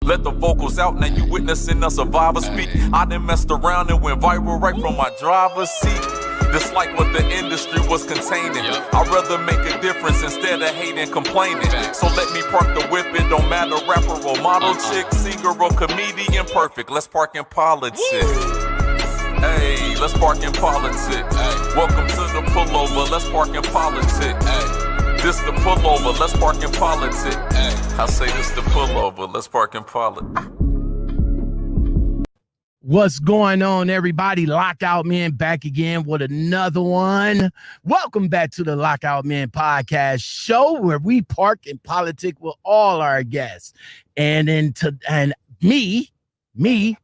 Let the vocals out, now you witnessing a survivor speak. I done messed around and went viral right from my driver's seat. Just like what the industry was containing. I'd rather make a difference instead of hating, complaining. So let me park the whip, it don't matter, rapper or model chick, singer or comedian, perfect. Let's park in politics. Hey, let's park in politics. Welcome to the pullover, let's park in politics. This the pullover, let's park in politics. I say this the pullover, let's park in politics. What's going on, everybody? Lockoutmen back again with another one. Welcome back to the Lockoutmen podcast show, where we park and politic with all our guests. And me,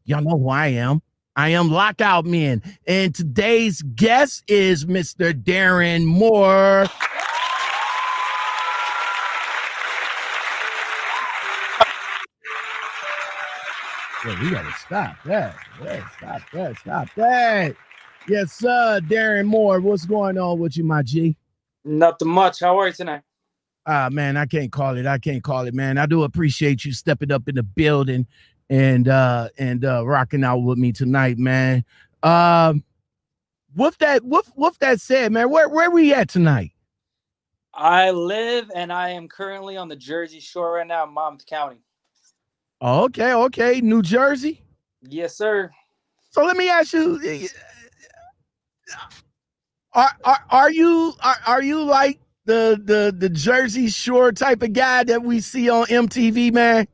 y'all know who I am. I am Lockoutmen. And today's guest is Mr. Daryn Moure. Yeah, we gotta stop that. Stop that. Yes, sir. Daryn Moure, what's going on with you, my G? Nothing much. How are you tonight? Man, I can't call it, man. I do appreciate you stepping up in the building and rocking out with me tonight, man. With that said, man, where we at tonight? I live and I am currently on the Jersey Shore right now in Monmouth County. Okay. New Jersey? Yes, sir. So let me ask you, are you like the Jersey Shore type of guy that we see on MTV, man?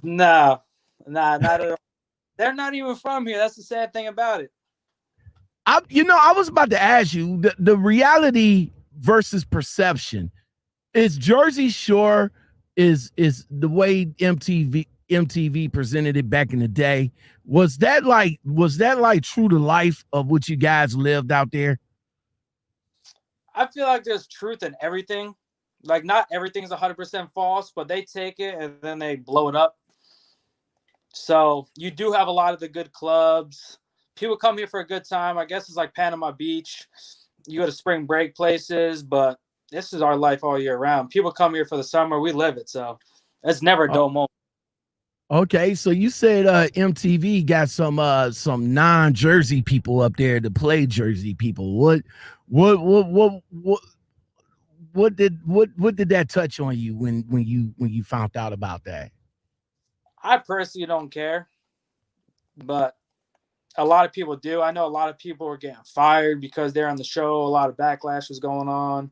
Nah, not at all. They're not even from here. That's the sad thing about it. I was about to ask you the reality versus perception. Is Jersey Shore is the way MTV presented it back in the day? Was that like true to life of what you guys lived out there? I feel like there's truth in everything. Like, not everything's 100% false, but they take it and then they blow it up. So you do have a lot of the good clubs. People come here for a good time. I guess it's like Panama Beach. You go to spring break places, but this is our life all year round. People come here for the summer. We live it. So it's never a dull moment. Okay, so you said MTV got some non-Jersey people up there to play Jersey people. What did that touch on you when you found out about that? I personally don't care, but a lot of people do. I know a lot of people were getting fired because they're on the show. A lot of backlash was going on.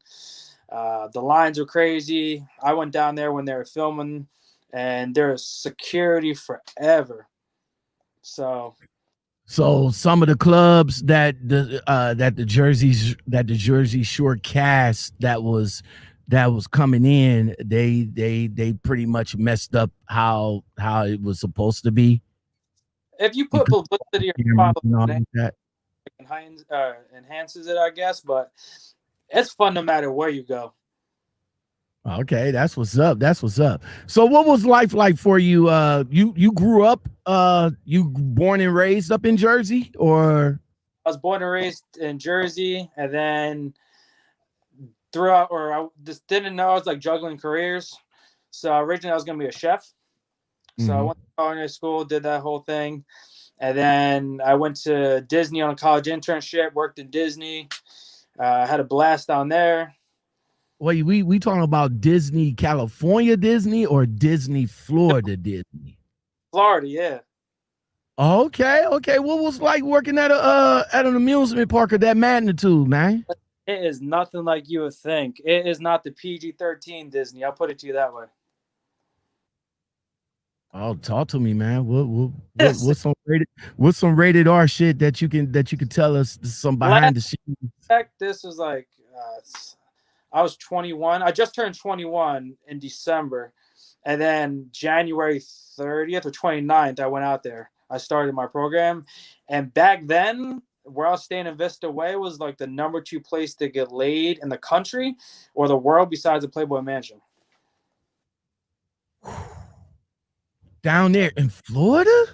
The lines were crazy. I went down there when they were filming, and there's security forever. So some of the clubs that the Jersey Shore cast that was coming in, they pretty much messed up how it was supposed to be. If you put publicity enhances it, I guess, but it's fun no matter where you go. Okay, that's what's up. So what was life like for you? You grew up, you born and raised up in Jersey, or? I was born and raised in Jersey, and then I just didn't know I was like juggling careers. So originally I was going to be a chef. So I went to culinary school, did that whole thing. And then I went to Disney on a college internship, worked in Disney, had a blast down there. Wait, we talking about Disney, California Disney, or Disney, Florida Disney? Florida, yeah. Okay. What was like working at an amusement park of that magnitude, man? It is nothing like you would think. It is not the PG-13 Disney. I'll put it to you that way. Oh, talk to me, man. What's some rated R shit that you can tell us some behind the scenes? This was like I was 21. I just turned 21 in December, and then January 30th or 29th, I went out there. I started my program, and back then, where I was staying in Vista Way was like the number 2 place to get laid in the country or the world besides the Playboy Mansion. Down there in Florida?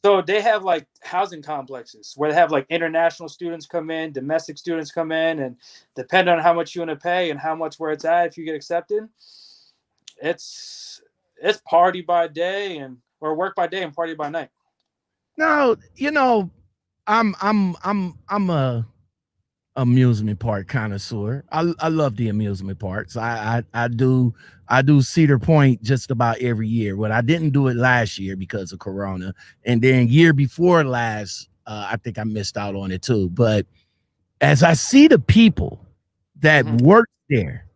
So they have like housing complexes where they have like international students come in, domestic students come in, and depending on how much you want to pay and how much where it's at, if you get accepted, it's party by day and or work by day and party by night? No, you know, I'm a amusement park connoisseur. I love the amusement parks. I do Cedar Point just about every year. Well, I didn't do it last year because of Corona, and then year before last, I think I missed out on it too. But as I see the people that work there,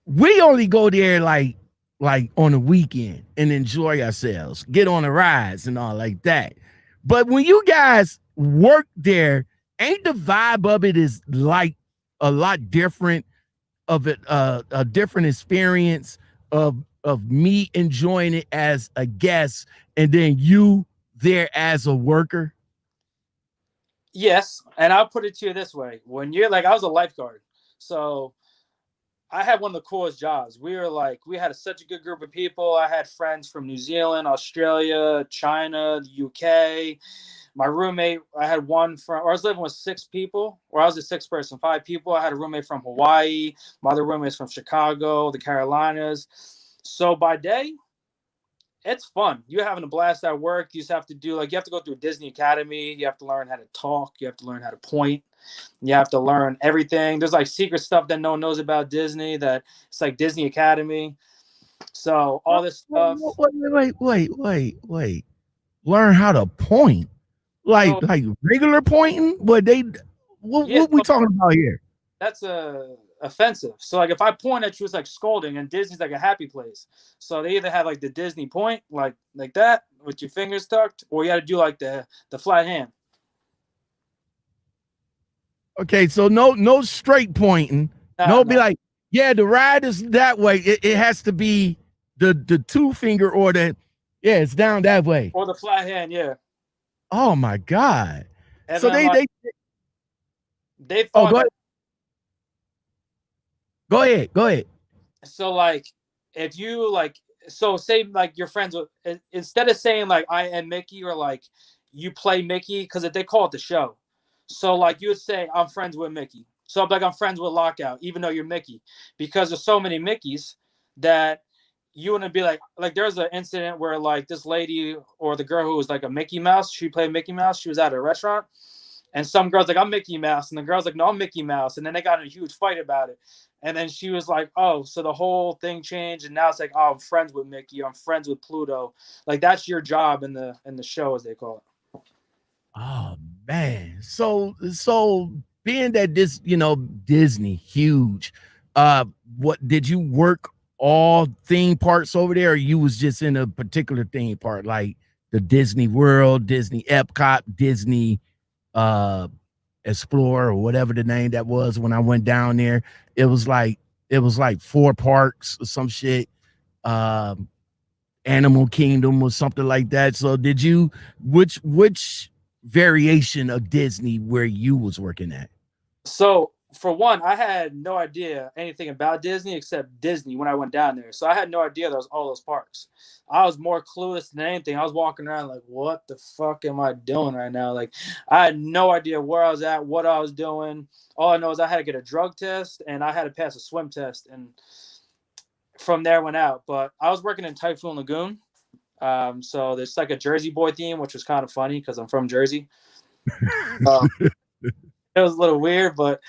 we only go there like on the weekend and enjoy ourselves, get on the rides and all like that. But when you guys work there, ain't the vibe of it is like a lot different of it, a different experience of me enjoying it as a guest and then you there as a worker? Yes, and I'll put it to you this way: when you're like, I was a lifeguard, so I had one of the coolest jobs. We had such a good group of people. I had friends from New Zealand, Australia, China, the UK. My roommate, I had one from, or I was living with 6 people, or I was a 6 person, 5 people. I had a roommate from Hawaii. My other roommate's from Chicago, the Carolinas. So by day, it's fun. You're having a blast at work. You just have to do, like, you have to go through a Disney Academy. You have to learn how to talk. You have to learn how to point. You have to learn everything. There's like secret stuff that no one knows about Disney, that it's like Disney Academy. So all this stuff. Wait. Learn how to point. Like regular pointing? What we talking about here? That's offensive. So like if I point at you, it's like scolding, and Disney's like a happy place. So they either have like the Disney point, like that with your fingers tucked, or you got to do like the flat hand. Okay, so no straight pointing. Be like, yeah, the ride is that way. It has to be the 2 finger or it's down that way. Or the flat hand, yeah. Oh my God. And so they thought, go ahead. So like if you like, so say like you're friends with, instead of saying like I am Mickey or like you play Mickey, because if they call it the show. So like you would say, I'm friends with Mickey. So I'm like, I'm friends with Lockout, even though you're Mickey, because there's so many Mickeys that you wouldn't be like there's an incident where like this lady or the girl who was like a Mickey Mouse, she played Mickey Mouse. She was at a restaurant and some girl's like, I'm Mickey Mouse. And the girl's like, no, I'm Mickey Mouse. And then they got in a huge fight about it. And then she was like, oh, so the whole thing changed. And now it's like, oh, I'm friends with Mickey. I'm friends with Pluto. Like that's your job in the show, as they call it. Oh man. So being that this, Disney huge, what did you work all theme parks over there, or you was just in a particular theme park like the Disney World, Disney Epcot, Disney Explorer, or whatever the name that was when I went down there? It was like 4 parks or some shit. Animal Kingdom or something like that. So did you which variation of Disney where you was working at? So for one, I had no idea anything about Disney except Disney when I went down there. So I had no idea there was all those parks. I was more clueless than anything. I was walking around like, what the fuck am I doing right now? Like, I had no idea where I was at, what I was doing. All I know is I had to get a drug test and I had to pass a swim test. And from there went out. But I was working in Typhoon Lagoon. So there's like a Jersey boy theme, which was kind of funny because I'm from Jersey. It was a little weird, but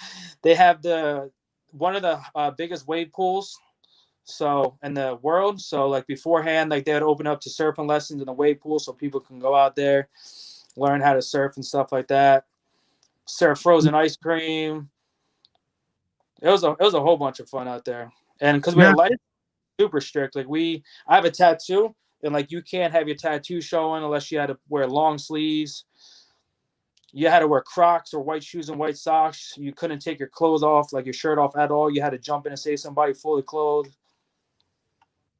they have one of the biggest wave pools in the world. So like beforehand, like they would open up to surfing lessons in the wave pool so people can go out there, learn how to surf and stuff like that. Surf frozen ice cream. It was a whole bunch of fun out there. And because we were like super strict, like I have a tattoo, and like you can't have your tattoo showing unless you had to wear long sleeves. You had to wear Crocs or white shoes and white socks. You couldn't take your clothes off, like your shirt off at all. You had to jump in and say somebody fully clothed.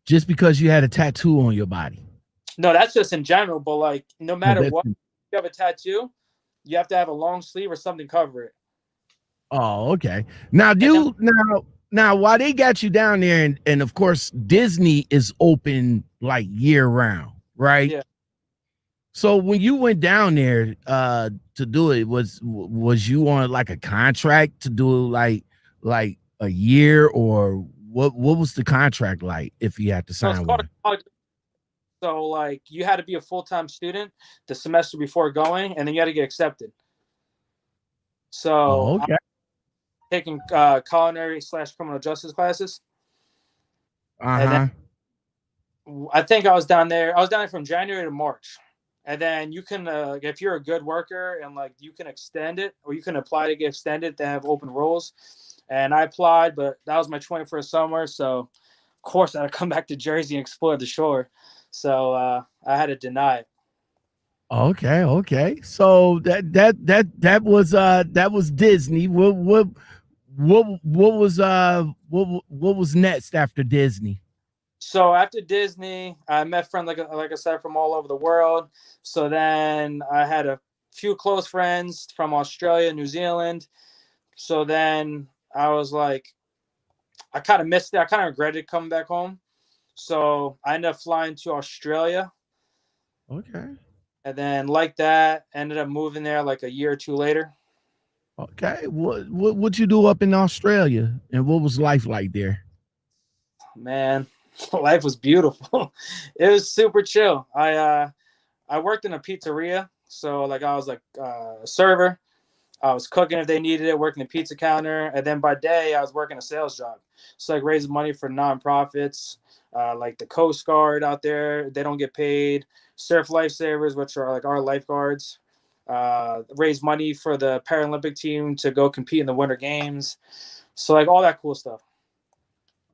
Just because you had a tattoo on your body? No, that's just in general. But like, no matter what, if you have a tattoo, you have to have a long sleeve or something cover it. Oh, okay. Now, now while they got you down there, and of course Disney is open like year round, right? Yeah. So when you went down there to do it, was you on like a contract to do like a year, or what was the contract like if you had to So it's sign called one? a college. So like you had to be a full-time student the semester before going, and then you had to get accepted. So Okay. I'm taking culinary/criminal justice classes, and then I think I was down there. I was down there from January to March, and then you can, if you're a good worker and like you can extend it, or you can apply to get extended. They have open roles, and I applied, but that was my 21st summer, so of course I had to come back to Jersey and explore the shore. So I had to deny it. Okay. So that was Disney. What was next after Disney? So after Disney, I met friends like I said from all over the world. So then I had a few close friends from Australia, New Zealand. So then I was like, I kind of missed it. I kind of regretted coming back home. So I ended up flying to Australia. Okay. And then like that, ended up moving there like a year or two later. Okay. What you do up in Australia, and what was life like there? Man, life was beautiful. It was super chill. I worked in a pizzeria, so like I was like a server. I was cooking if they needed it, working the pizza counter, and then by day I was working a sales job. So like raising money for nonprofits, like the Coast Guard out there. They don't get paid. Surf Lifesavers, which are like our lifeguards, raise money for the Paralympic team to go compete in the Winter Games. So like all that cool stuff.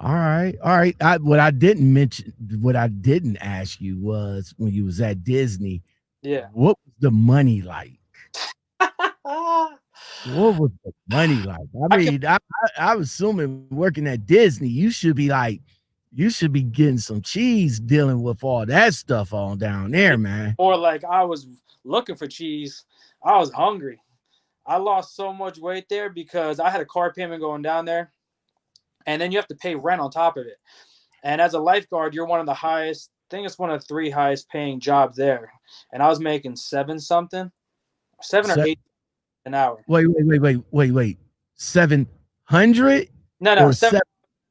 All right. What I didn't ask you was when you was at Disney. Yeah. What was the money like? What was the money like? I mean, I'm assuming working at Disney, you should be getting some cheese dealing with all that stuff on down there, man. Or like I was looking for cheese. I was hungry. I lost so much weight there because I had a car payment going down there. And then you have to pay rent on top of it. And as a lifeguard, you're one of the highest, I think it's one of the 3 highest paying jobs there. And I was making 7 or 8 an hour. Wait. 700? No, or 7 an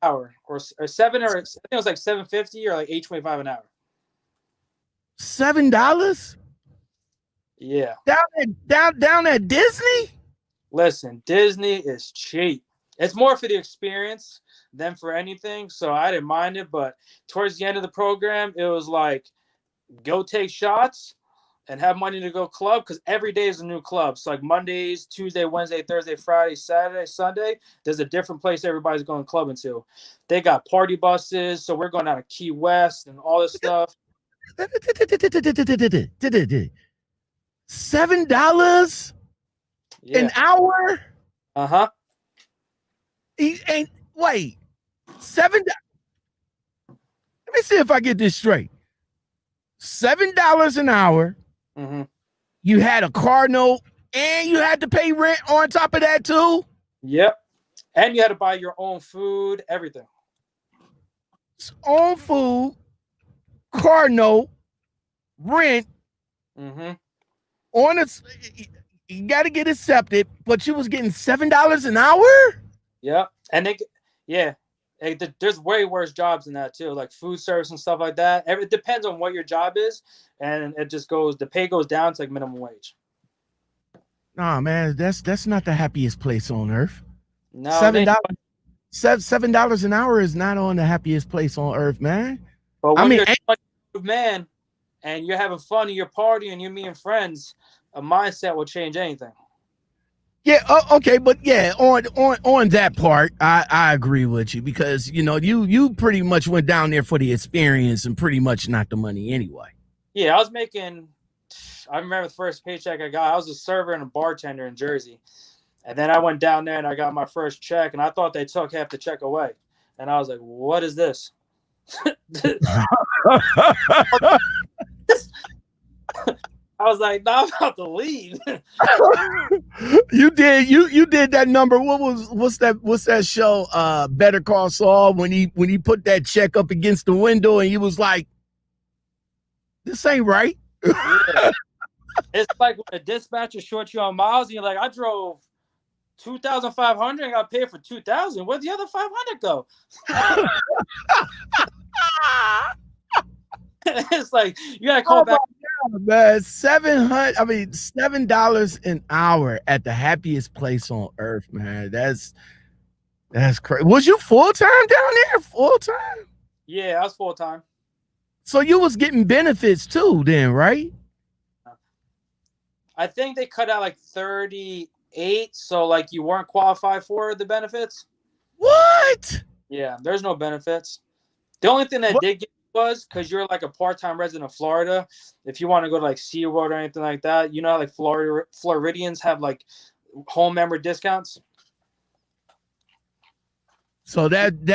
hour or 7, or I think it was like 750 or like 825 an hour. $7? Yeah. Down at Disney? Listen, Disney is cheap. It's more for the experience than for anything. So I didn't mind it. But towards the end of the program, it was like, go take shots and have money to go club, because every day is a new club. So like Mondays, Tuesday, Wednesday, Thursday, Friday, Saturday, Sunday, there's a different place everybody's going clubbing to. They got party buses. So we're going down to Key West and all this stuff. $7 an hour? Uh-huh. He ain't wait. $7. Let me see if I get this straight. $7 an hour. Mm-hmm. You had a car note and you had to pay rent on top of that too. Yep. And you had to buy your own food, everything. Own food, car note, rent. Mm-hmm. On its, you got to get accepted, but you was getting $7 an hour. Yep. And there's way worse jobs than that too, like food service and stuff like that. It depends on what your job is, and it just goes. The pay goes down to like minimum wage. Nah, man, that's not the happiest place on earth. No, $7 an hour is not on the happiest place on earth, man. But when you're a man and you're having fun and you're partying and you're meeting friends, a mindset will change anything. Yeah, okay, but yeah, on that part, I agree with you, because you pretty much went down there for the experience and pretty much not the money anyway. Yeah, I remember the first paycheck I got. I was a server and a bartender in Jersey, and then I went down there and I got my first check, and I thought they took half the check away, and I was like, "What is this?" I was like, "No, I'm about to leave." You did that number. What's that show? Better Call Saul, when he put that check up against the window and he was like, "This ain't right." Yeah. It's like when a dispatcher shorts you on miles and you're like, I drove $2,500. I got paid for $2,000. Where'd the other $500 go? It's like you gotta call back. Man, $7 an hour at the happiest place on earth, man. That's crazy. Was you full time down there? Full time? Yeah, I was full time. So you was getting benefits too, then, right? I think they cut out like 38, so like you weren't qualified for the benefits. What? Yeah, there's no benefits. The only thing that did get was because you're like a part-time resident of Florida. If you want to go to like SeaWorld or anything like that, you know how like Floridians have like home member discounts. So that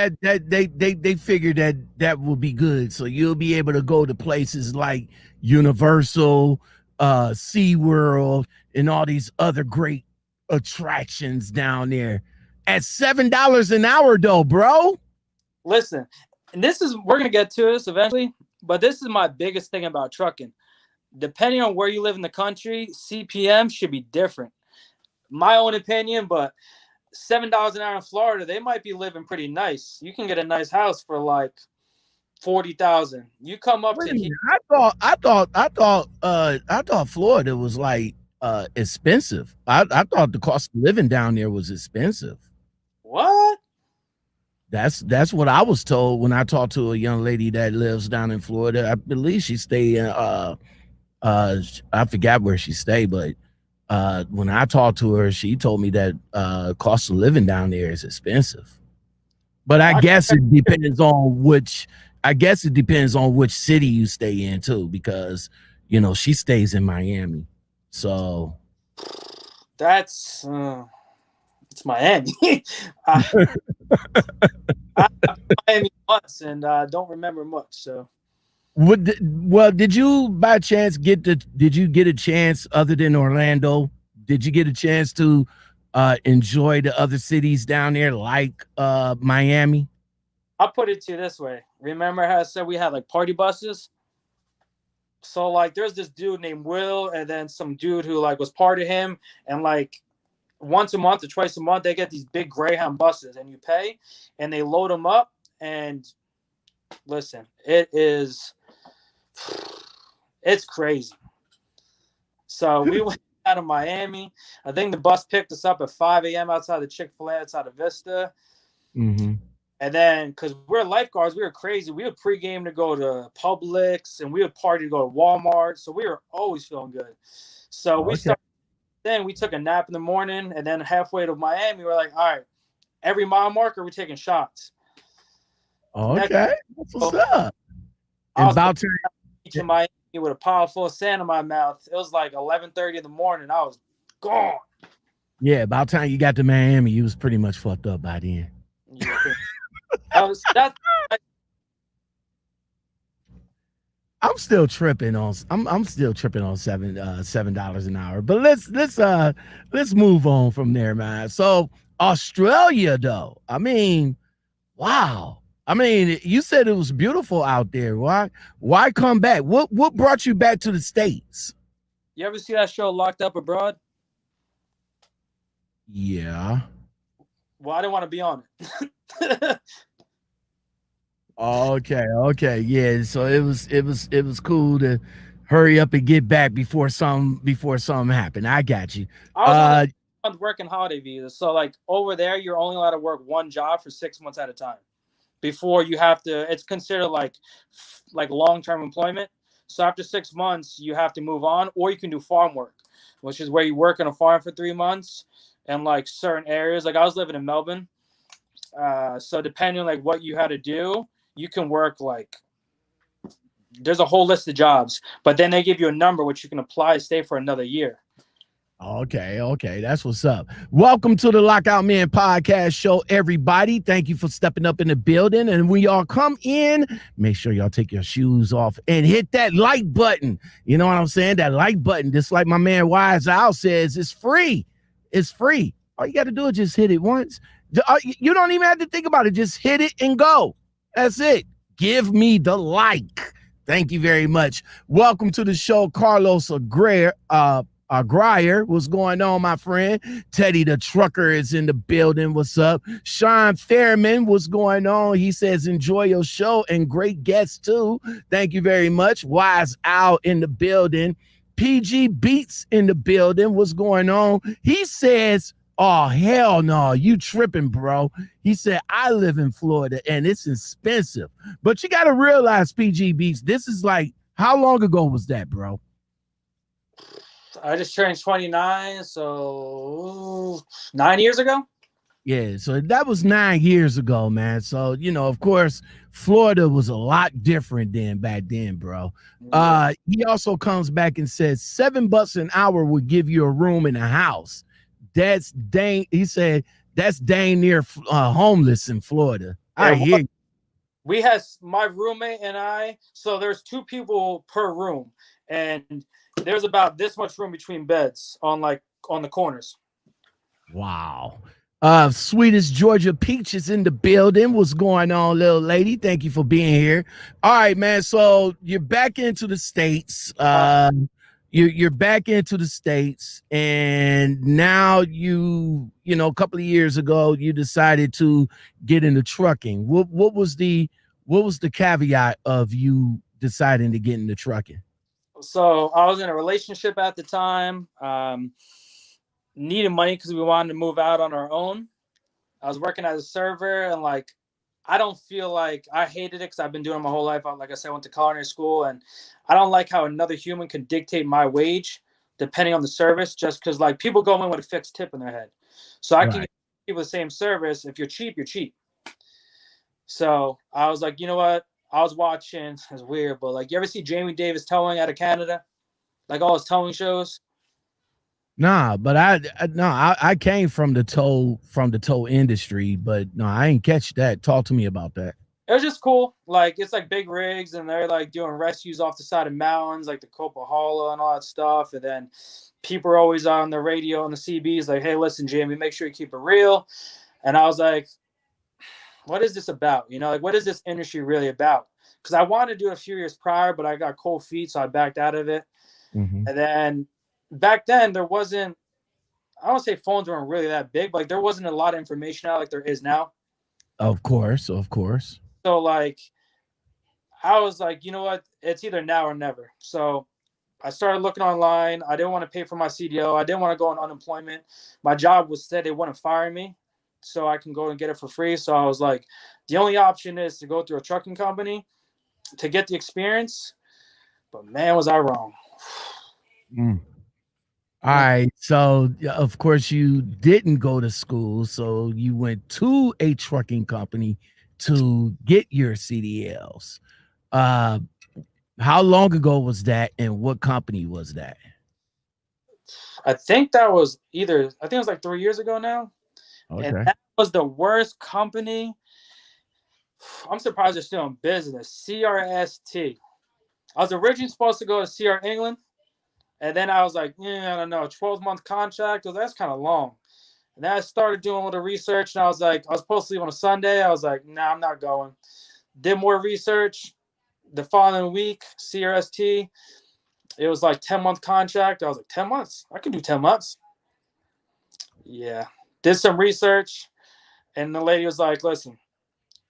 they figured that will be good. So you'll be able to go to places like Universal, SeaWorld, and all these other great attractions down there at $7 an hour, though, bro. Listen, and we're gonna get to this eventually, but this is my biggest thing about trucking. Depending on where you live in the country, CPM should be different. My own opinion, but $7 an hour in Florida, they might be living pretty nice. You can get a nice house for like $40,000. You come up to here. I thought Florida was like expensive. I thought the cost of living down there was expensive. What? That's what I was told when I talked to a young lady that lives down in Florida. I believe she stayed in I forgot where she stayed, but when I talked to her, she told me that cost of living down there is expensive. But I guess it depends on which city you stay in too, because you know she stays in Miami. So that's it's Miami. I Miami once and don't remember much. So did you by chance did you get a chance other than Orlando? Did you get a chance to enjoy the other cities down there like Miami? I'll put it to you this way. Remember how I said we had like party buses? So like there's this dude named Will and then some dude who like was part of him, and like once a month or twice a month they get these big Greyhound buses and you pay and they load them up, and listen, it's crazy. So we went out of Miami. I think the bus picked us up at 5 a.m. outside the Chick-fil-A outside of Vista. Mm-hmm. And then, because we're lifeguards, we were crazy. We would pregame to go to Publix, and we would party to go to Walmart. So we were always feeling good. So we started. Then we took a nap in the morning, and then halfway to Miami, we're like, all right, every mile marker, we're taking shots. Okay, that's what's up. I was about to Miami with a pile full of sand in my mouth. It was like 11:30 in the morning. I was gone. Yeah, about time you got to Miami, you was pretty much fucked up by then. Yeah. I'm still tripping on $7 an hour. But let's move on from there, man. So Australia, though. I mean, wow. I mean, you said it was beautiful out there. Why come back? What brought you back to the States? You ever see that show Locked Up Abroad? Yeah. Well, I didn't want to be on it. Okay, yeah. So it was cool to hurry up and get back before something happened. I got you. I was on working holiday visa, so like over there, you're only allowed to work one job for 6 months at a time before you have to. It's considered like long-term employment. So after 6 months, you have to move on, or you can do farm work, which is where you work on a farm for 3 months in like certain areas. Like I was living in Melbourne, so depending on like what you had to do. You can work like there's a whole list of jobs, but then they give you a number which you can apply to stay for another year. Okay, that's what's up. Welcome to the Lockoutmen Podcast Show, everybody. Thank you for stepping up in the building. And when y'all come in, make sure y'all take your shoes off and hit that like button. You know what I'm saying? That like button, just like my man Wise Al says, it's free. It's free. All you got to do is just hit it once. You don't even have to think about it. Just hit it and go. That's it. Give me the like. Thank you very much. Welcome to the show, Carlos Aguirre. Grier, what's going on, my friend? Teddy the trucker is in the building. What's up? Sean Fairman, what's going on? He says, enjoy your show and great guests too. Thank you very much. Wise Owl in the building. PG Beats in the building. What's going on? He says, oh, hell no, you tripping, bro. He said, I live in Florida and it's expensive. But you got to realize, PG Beats, this is like, how long ago was that, bro? I just turned 29, so 9 years ago. Yeah, so that was 9 years ago, man. So, you know, of course, Florida was a lot different than back then, bro. He also comes back and says $7 an hour would give you a room in a house. That's dang, he said that's dang near homeless in Florida. Yeah, I hear you. We had my roommate and I, so there's 2 people per room, and there's about this much room between beds on the corners. Wow. Sweetest Georgia Peach is in the building. What's going on, little lady? Thank you for being here. All right, man. So you're back into the States. You're back into the States, and now you know, a couple of years ago, you decided to get into trucking. What was the caveat of you deciding to get into trucking? So I was in a relationship at the time, needed money because we wanted to move out on our own. I was working as a server, and I don't feel like I hated it because I've been doing it my whole life. Like I said, I went to culinary school, and I don't like how another human can dictate my wage depending on the service, just because people go in with a fixed tip in their head. So I can give people the same service. If you're cheap, you're cheap. So I was like, you know what? I was watching, it's weird, but you ever see Jamie Davis towing out of Canada? All his towing shows? Nah, but I came from the tow industry, but no, I ain't catch that. Talk to me about that. It was just cool. It's big rigs, and they're doing rescues off the side of mountains, the Copahala and all that stuff. And then people are always on the radio and the CBs hey, listen, Jamie, make sure you keep it real. And I was like, what is this about? You know, what is this industry really about? Because I wanted to do it a few years prior, but I got cold feet, so I backed out of it. Mm-hmm. And then back then, there wasn't, I don't say phones weren't really that big, but there wasn't a lot of information out like there is now. Of course. So I was like, you know what? It's either now or never. So I started looking online. I didn't want to pay for my CDL. I didn't want to go on unemployment. My job was said they wouldn't fire me, so I can go and get it for free. So I was like, the only option is to go through a trucking company to get the experience. But man, was I wrong. All right. So, of course, you didn't go to school. So you went to a trucking company to get your CDLs. How long ago was that, and what company was that? I think that was it was 3 years ago now. Okay. And that was the worst company. I'm surprised they're still in business. CRST. I was originally supposed to go to CR England. And then I was like, I don't know, 12-month contract. That's kind of long. And then I started doing a little research, and I was like, I was supposed to leave on a Sunday. I was like, nah, I'm not going. Did more research. The following week, CRST, it was 10-month contract. I was like, 10 months? I can do 10 months. Yeah. Did some research, and the lady was like, listen,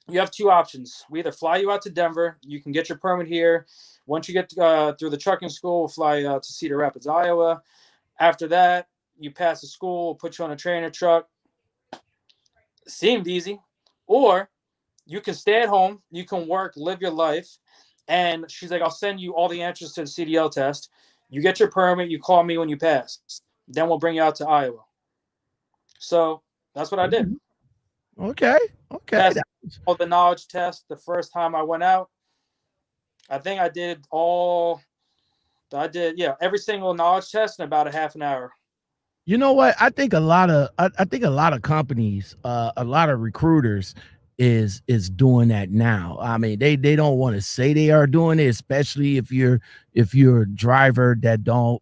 you have 2 options. We either fly you out to Denver. You can get your permit here. Once you get through the trucking school, we'll fly you out to Cedar Rapids, Iowa. After that, you pass the school, we'll put you on a trainer truck. Seemed easy. Or you can stay at home, you can work, live your life. And she's like, I'll send you all the answers to the CDL test. You get your permit, you call me when you pass. Then we'll bring you out to Iowa. So that's what I did. Okay. Passed all the knowledge test the first time I went out. I think I did every single knowledge test in about a half an hour. You know what? I think a lot of companies, a lot of recruiters is doing that now. I mean, they don't want to say they are doing it, especially if you're a driver that don't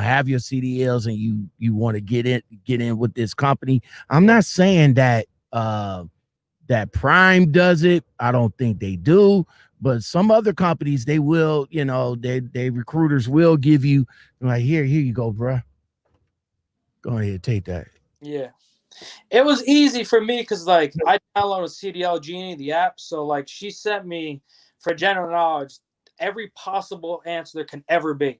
have your CDLs and you want to get in with this company. I'm not saying that that Prime does it. I don't think they do. But some other companies, they will, they recruiters will give you like, here you go, bruh. Go ahead, take that. Yeah. It was easy for me because like I downloaded CDL Genie, the app. So like she sent me, for general knowledge, every possible answer there can ever be.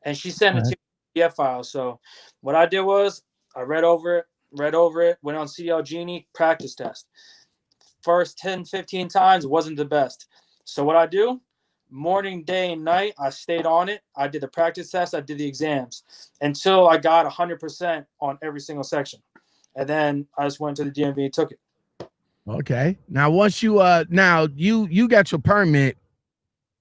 And she sent it to PDF file. So what I did was I read over it, went on CDL Genie, practice test. First 10, 15 times wasn't the best. So what I do, morning, day, and night, I stayed on it. I did the practice test, I did the exams until I got 100% on every single section. And then I just went to the DMV and took it. Okay. Now once you you got your permit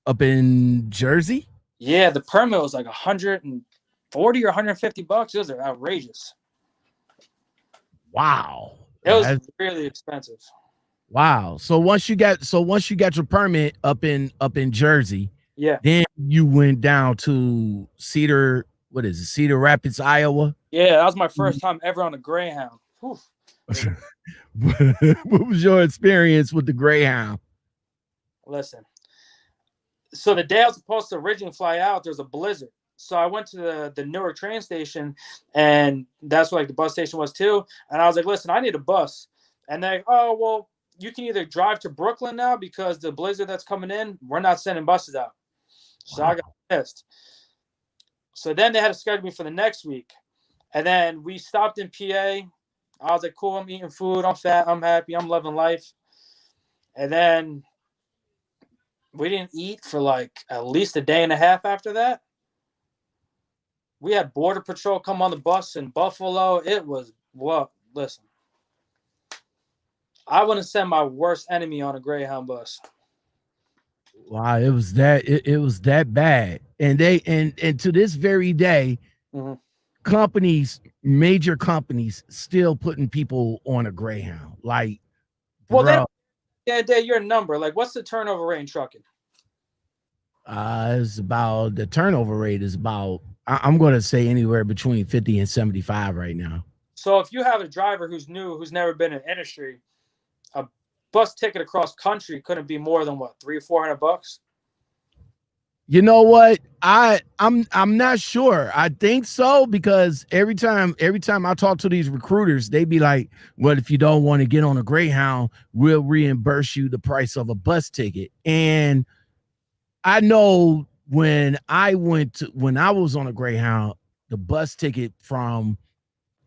up in Jersey? Yeah, the permit was like 140 or 150 bucks. It was outrageous. Wow. It was really expensive. Wow. So once you got your permit up in Jersey, yeah, then you went down to Cedar Rapids, Iowa? Yeah, that was my first time ever on a Greyhound. What was your experience with the Greyhound? Listen, so the day I was supposed to originally fly out, there's a blizzard. So I went to the Newark train station, and that's where like the bus station was too. And I was like, listen, I need a bus. And they're like, oh, well, you can either drive to Brooklyn now because the blizzard that's coming in, we're not sending buses out. So I got pissed. So then they had to schedule me for the next week. And then we stopped in PA. I was like, cool, I'm eating food. I'm fat. I'm happy. I'm loving life. And then we didn't eat for like at least a day and a half after that. We had Border Patrol come on the bus in Buffalo. It was, listen. I wouldn't send my worst enemy on a Greyhound bus. Wow, it was that bad. And and to this very day, major companies still putting people on a Greyhound. Like, well, they're your number. Like, what's the turnover rate in trucking? It's about, the turnover rate is about, I'm going to say anywhere between 50 and 75 right now. So if you have a driver who's new, who's never been in industry, a bus ticket across country couldn't be more than what, $300 or $400? You know what? I'm not sure. I think so, because every time I talk to these recruiters, they be like, well, if you don't want to get on a Greyhound, we'll reimburse you the price of a bus ticket. And I know when I was on a Greyhound, the bus ticket from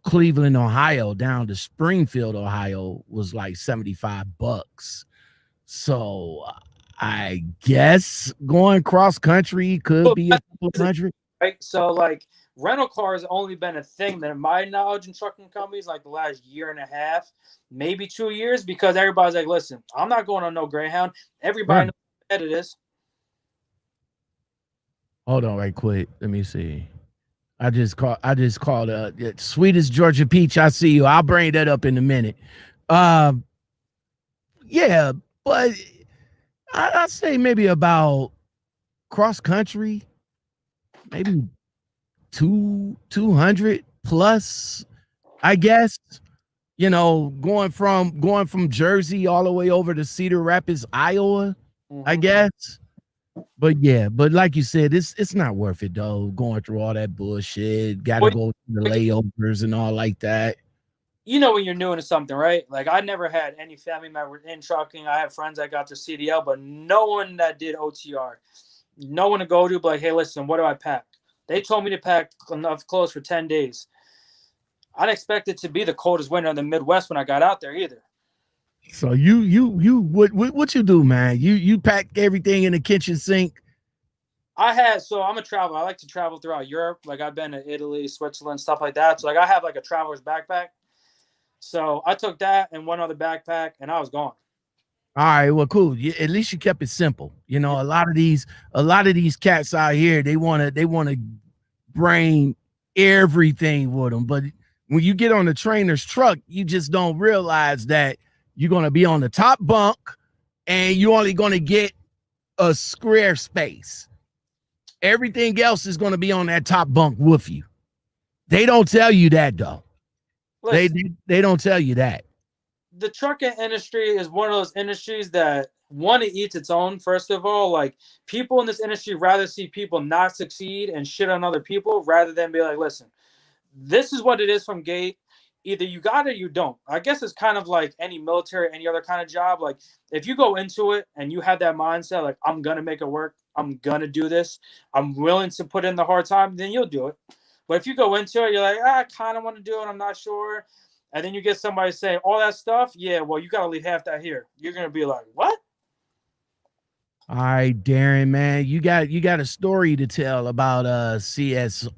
Cleveland, Ohio down to Springfield, Ohio was like $75. So I guess going cross country could be a couple of hundred. Right. So like rental car has only been a thing that in my knowledge in trucking companies like the last year and a half, maybe 2 years, because everybody's like, listen, I'm not going on no Greyhound. Everybody knows what it is. Hold on right quick. Let me see. I just called sweetest Georgia Peach. I see you. I'll bring that up in a minute. Yeah, but I'd say maybe about cross country, maybe 200 plus, I guess. You know, going from Jersey all the way over to Cedar Rapids, Iowa, I guess. But yeah, but like you said, it's not worth it though. Going through all that bullshit, gotta go through the layovers and all like that. You know when you're new into something, right? Like I never had any family members in trucking. I have friends that got to CDL, but no one that did OTR. No one to go to, but like, hey, listen, what do I pack? They told me to pack enough clothes for 10 days. I didn't expect it to be the coldest winter in the Midwest when I got out there either. So what you do, man? You pack everything in the kitchen sink? I'm a traveler. I like to travel throughout Europe. Like I've been to Italy, Switzerland, stuff like that. So like I have like a traveler's backpack. So I took that and one other backpack and I was gone. All right, well, cool. At least you kept it simple. You know, a lot of these cats out here, they wanna bring everything with them. But when you get on the trainer's truck, you just don't realize that you're going to be on the top bunk and you're only going to get a square space. Everything else is going to be on that top bunk with you. They don't tell you that though. Listen, they don't tell you that. the trucking industry is one of those industries that one, it eats its own. First of all, like people in this industry rather see people not succeed and shit on other people rather than be like, listen, this is what it is from gate. Either you got it or you don't. I guess it's kind of like any military, any other kind of job. Like if you go into it and you have that mindset, like I'm gonna make it work, I'm gonna do this, I'm willing to put in the hard time, then you'll do it. But if you go into it, you're like, I kind of want to do it, I'm not sure, and then you get somebody saying all that stuff, yeah, well, you gotta leave half that here. You're gonna be like, what? All right, Daryn, man, you got a story to tell about CSR,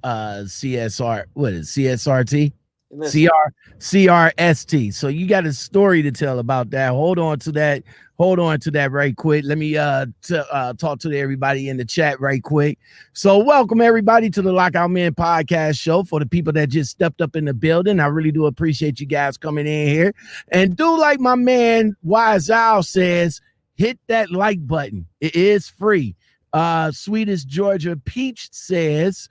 what is CSRT? CRST. So you got a story to tell about that. Hold on to that right quick. Let me talk to everybody in the chat right quick. So welcome everybody to the Lockoutmen Podcast Show. For the people that just stepped up in the building, I really do appreciate you guys coming in here. And do like my man Wise Owl says, hit that like button. It is free. Sweetest Georgia Peach says,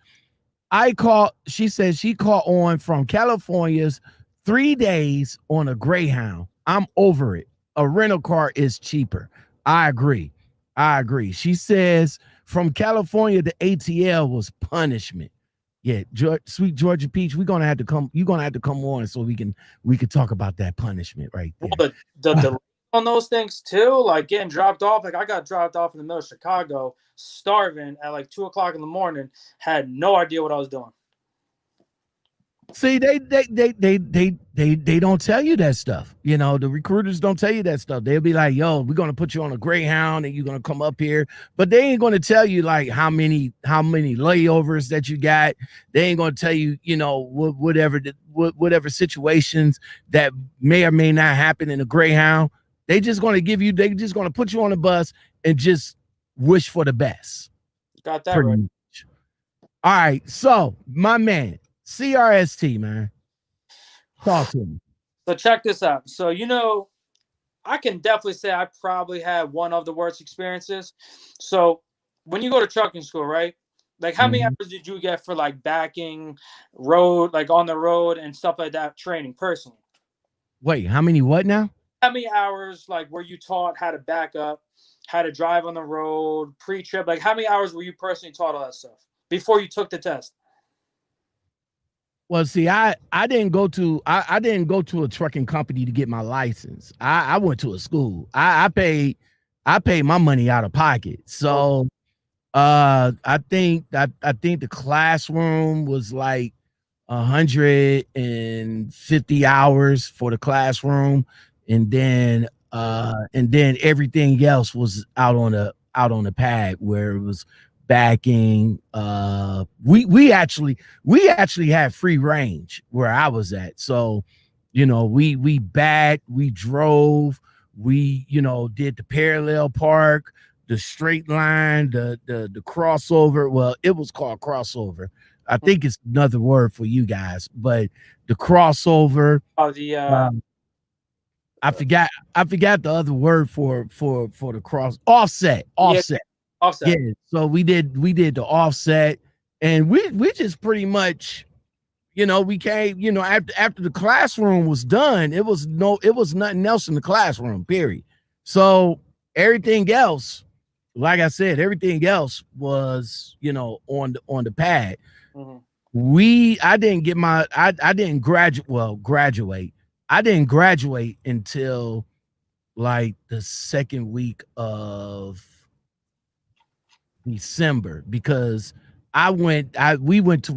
she says she caught on from California's 3 days on a Greyhound. I'm over it. A rental car is cheaper. I agree. She says from California, the ATL was punishment. Yeah, sweet Georgia Peach, you're gonna have to come on so we can talk about that punishment right there. Well, the on those things too, like getting dropped off. Like I got dropped off in the middle of Chicago, starving at like 2:00 in the morning. Had no idea what I was doing. See, they don't tell you that stuff. You know, the recruiters don't tell you that stuff. They'll be like, yo, we're gonna put you on a Greyhound and you're gonna come up here, but they ain't gonna tell you like how many layovers that you got. They ain't gonna tell you, you know, whatever situations that may or may not happen in a Greyhound. They just gonna put you on a bus and just wish for the best. Got that right. Much. All right, so my man, CRST, man. Talk to me. So check this out. So, you know, I can definitely say I probably had one of the worst experiences. So when you go to trucking school, right? Like how many hours did you get for like backing, road, like on the road and stuff like that training personally? Wait, how many what now? How many hours like were you taught how to back up, how to drive on the road, pre-trip? Like how many hours were you personally taught all that stuff before you took the test? Well, see, I didn't go to a trucking company to get my license. I went to a school. I paid my money out of pocket. So I think the classroom was like 150 hours for the classroom, and then everything else was out on the pad where it was backing. We actually had free range where I was at. So, you know, we backed, we drove, we, you know, did the parallel park, the straight line, the crossover. Well, it was called crossover. I think it's another word for you guys, but the crossover. I forgot the other word for the cross offset. Yeah. Yeah, so we did the offset, and we just pretty much, you know, we came, you know, after the classroom was done, it was nothing else in the classroom, period. So everything else, like I said, everything else was, you know, on the pad. I didn't graduate. I didn't graduate until like the second week of December, because we went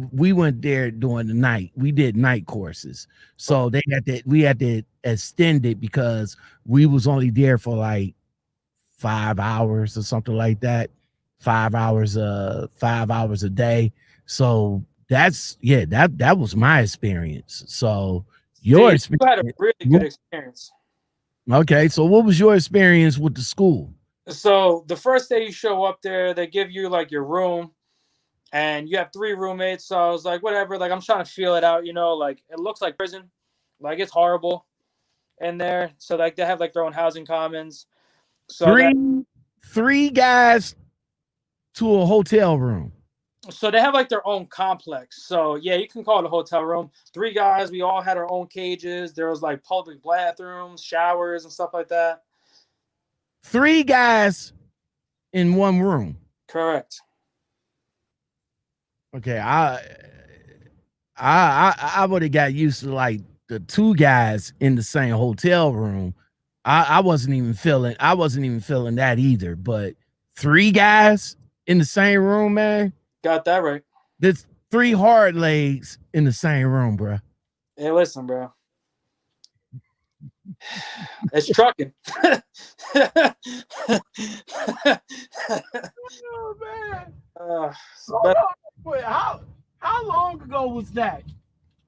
there during the night. We did night courses, so we had to extend it because we was only there for like 5 hours or something like that. 5 hours a day. So that was my experience. So your experience, you had a really good experience. Okay, so what was your experience with the school? So the first day you show up there, they give you like your room, and you have 3 roommates. So I was like, whatever, like I'm trying to feel it out, you know, like it looks like prison, like it's horrible in there. So like they have like their own housing commons. So three guys to a hotel room. So they have like their own complex. So yeah, you can call it a hotel room. 3 guys, we all had our own cages. There was like public bathrooms, showers, and stuff like that. 3 guys in one room. Correct. Okay, I would have got used to like the 2 guys in the same hotel room. I wasn't even feeling that either. But 3 guys in the same room, man. Got that right. There's 3 hard legs in the same room, bro. Hey, listen, bro. It's trucking. Oh man. But Wait, how long ago was that?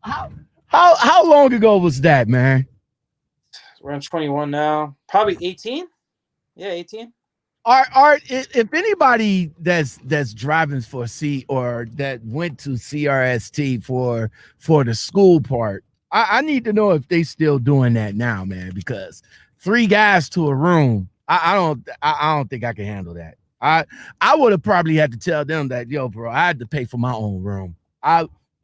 How long ago was that, man? we're on 21 now. Probably 18. Yeah, 18. If anybody that's driving for C or that went to CRST for the school part, I need to know if they still doing that now, man, because 3 guys to a room, I don't think I can handle that. I would have probably had to tell them that, yo, bro, I had to pay for my own room.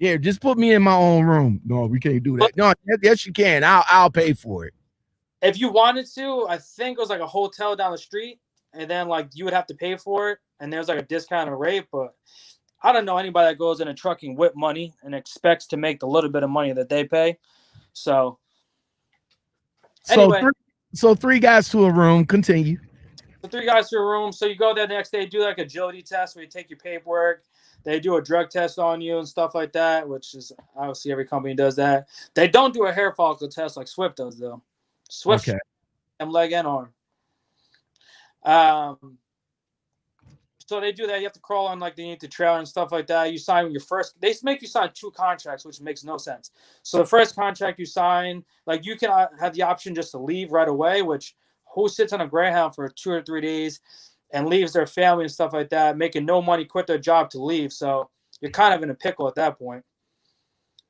Just put me in my own room. No, we can't do that. No, yes, you can. I'll pay for it. If you wanted to, I think it was like a hotel down the street, and then like you would have to pay for it, and there's like a discounted rate. But I don't know anybody that goes into trucking with money and expects to make the little bit of money that they pay. So anyway, so 3 guys to a room. Continue. The 3 guys to a room. So you go there the next day, do like a agility test where you take your paperwork. They do a drug test on you and stuff like that, which is obviously every company does that. They don't do a hair follicle test like Swift does, though. Swift, okay. leg and arm. So they do that. You have to crawl on like the trailer and stuff like that. You sign your first. They make you sign 2 contracts, which makes no sense. So the first contract you sign, like you can have the option just to leave right away. Which who sits on a Greyhound for 2 or 3 days and leaves their family and stuff like that, making no money, quit their job to leave. So you're kind of in a pickle at that point.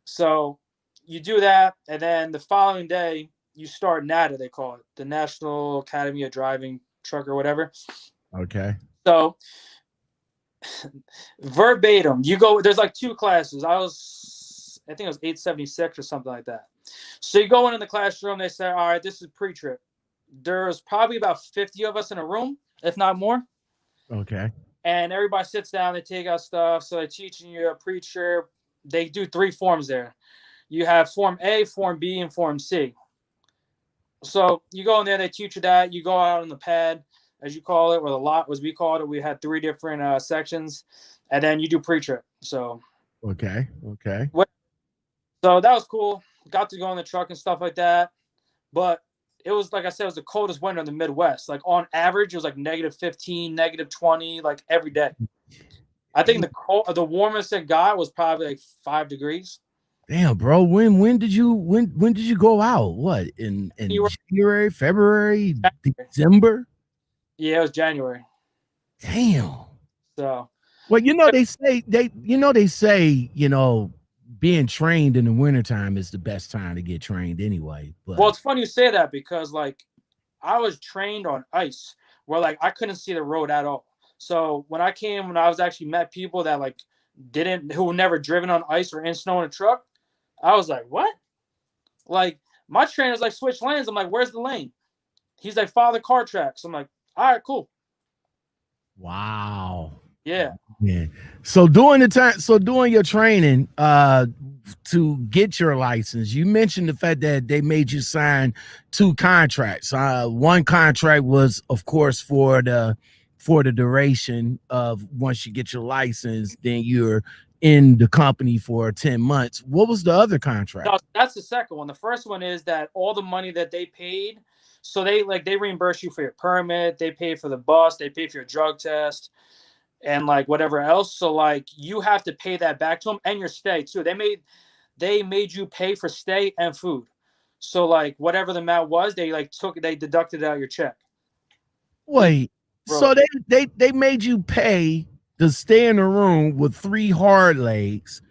So you do that, and then the following day you start NADA. They call it the National Academy of Driving Truck or whatever. Okay. So verbatim, you go. There's like 2 classes. I think it was 876 or something like that. So you go into the classroom. They say, "All right, this is pre-trip." There's probably about 50 of us in a room, if not more. Okay. And everybody sits down. They take out stuff. So they're teaching you a pre-trip. They do 3 forms there. You have Form A, Form B, and Form C. So you go in there. They teach you that. You go out on the pad, as you call it, or the lot, as we called it. We had 3 different sections, and then you do pre-trip. So okay. So that was cool. Got to go in the truck and stuff like that. But it was, like I said, it was the coldest winter in the Midwest. Like on average, it was like -15, -20, like every day. I think the warmest it got was probably like 5 degrees. Damn, bro. When did you go out? What, in January, February, December? Yeah, it was January. Damn. So well, they say being trained in the wintertime is the best time to get trained anyway. But well, it's funny you say that because like I was trained on ice where like I couldn't see the road at all. So when I was actually met people that like who were never driven on ice or in snow in a truck, I was like, what? Like my trainer's like, switch lanes. I'm like, where's the lane? He's like, follow the car tracks. I'm like, all right, cool. Wow. Yeah. So during your training to get your license, you mentioned the fact that they made you sign 2 contracts. One contract was, of course, for the duration of once you get your license, then you're in the company for 10 months. What was the other contract? No, that's the second one. The first one is that all the money that they paid, so they reimburse you for your permit, they pay for the bus, they pay for your drug test, and like whatever else. So like you have to pay that back to them and your stay too. They made you pay for stay and food. So like whatever the amount was, they deducted out your check. Wait, so they made you pay to stay in a room with 3 hard legs.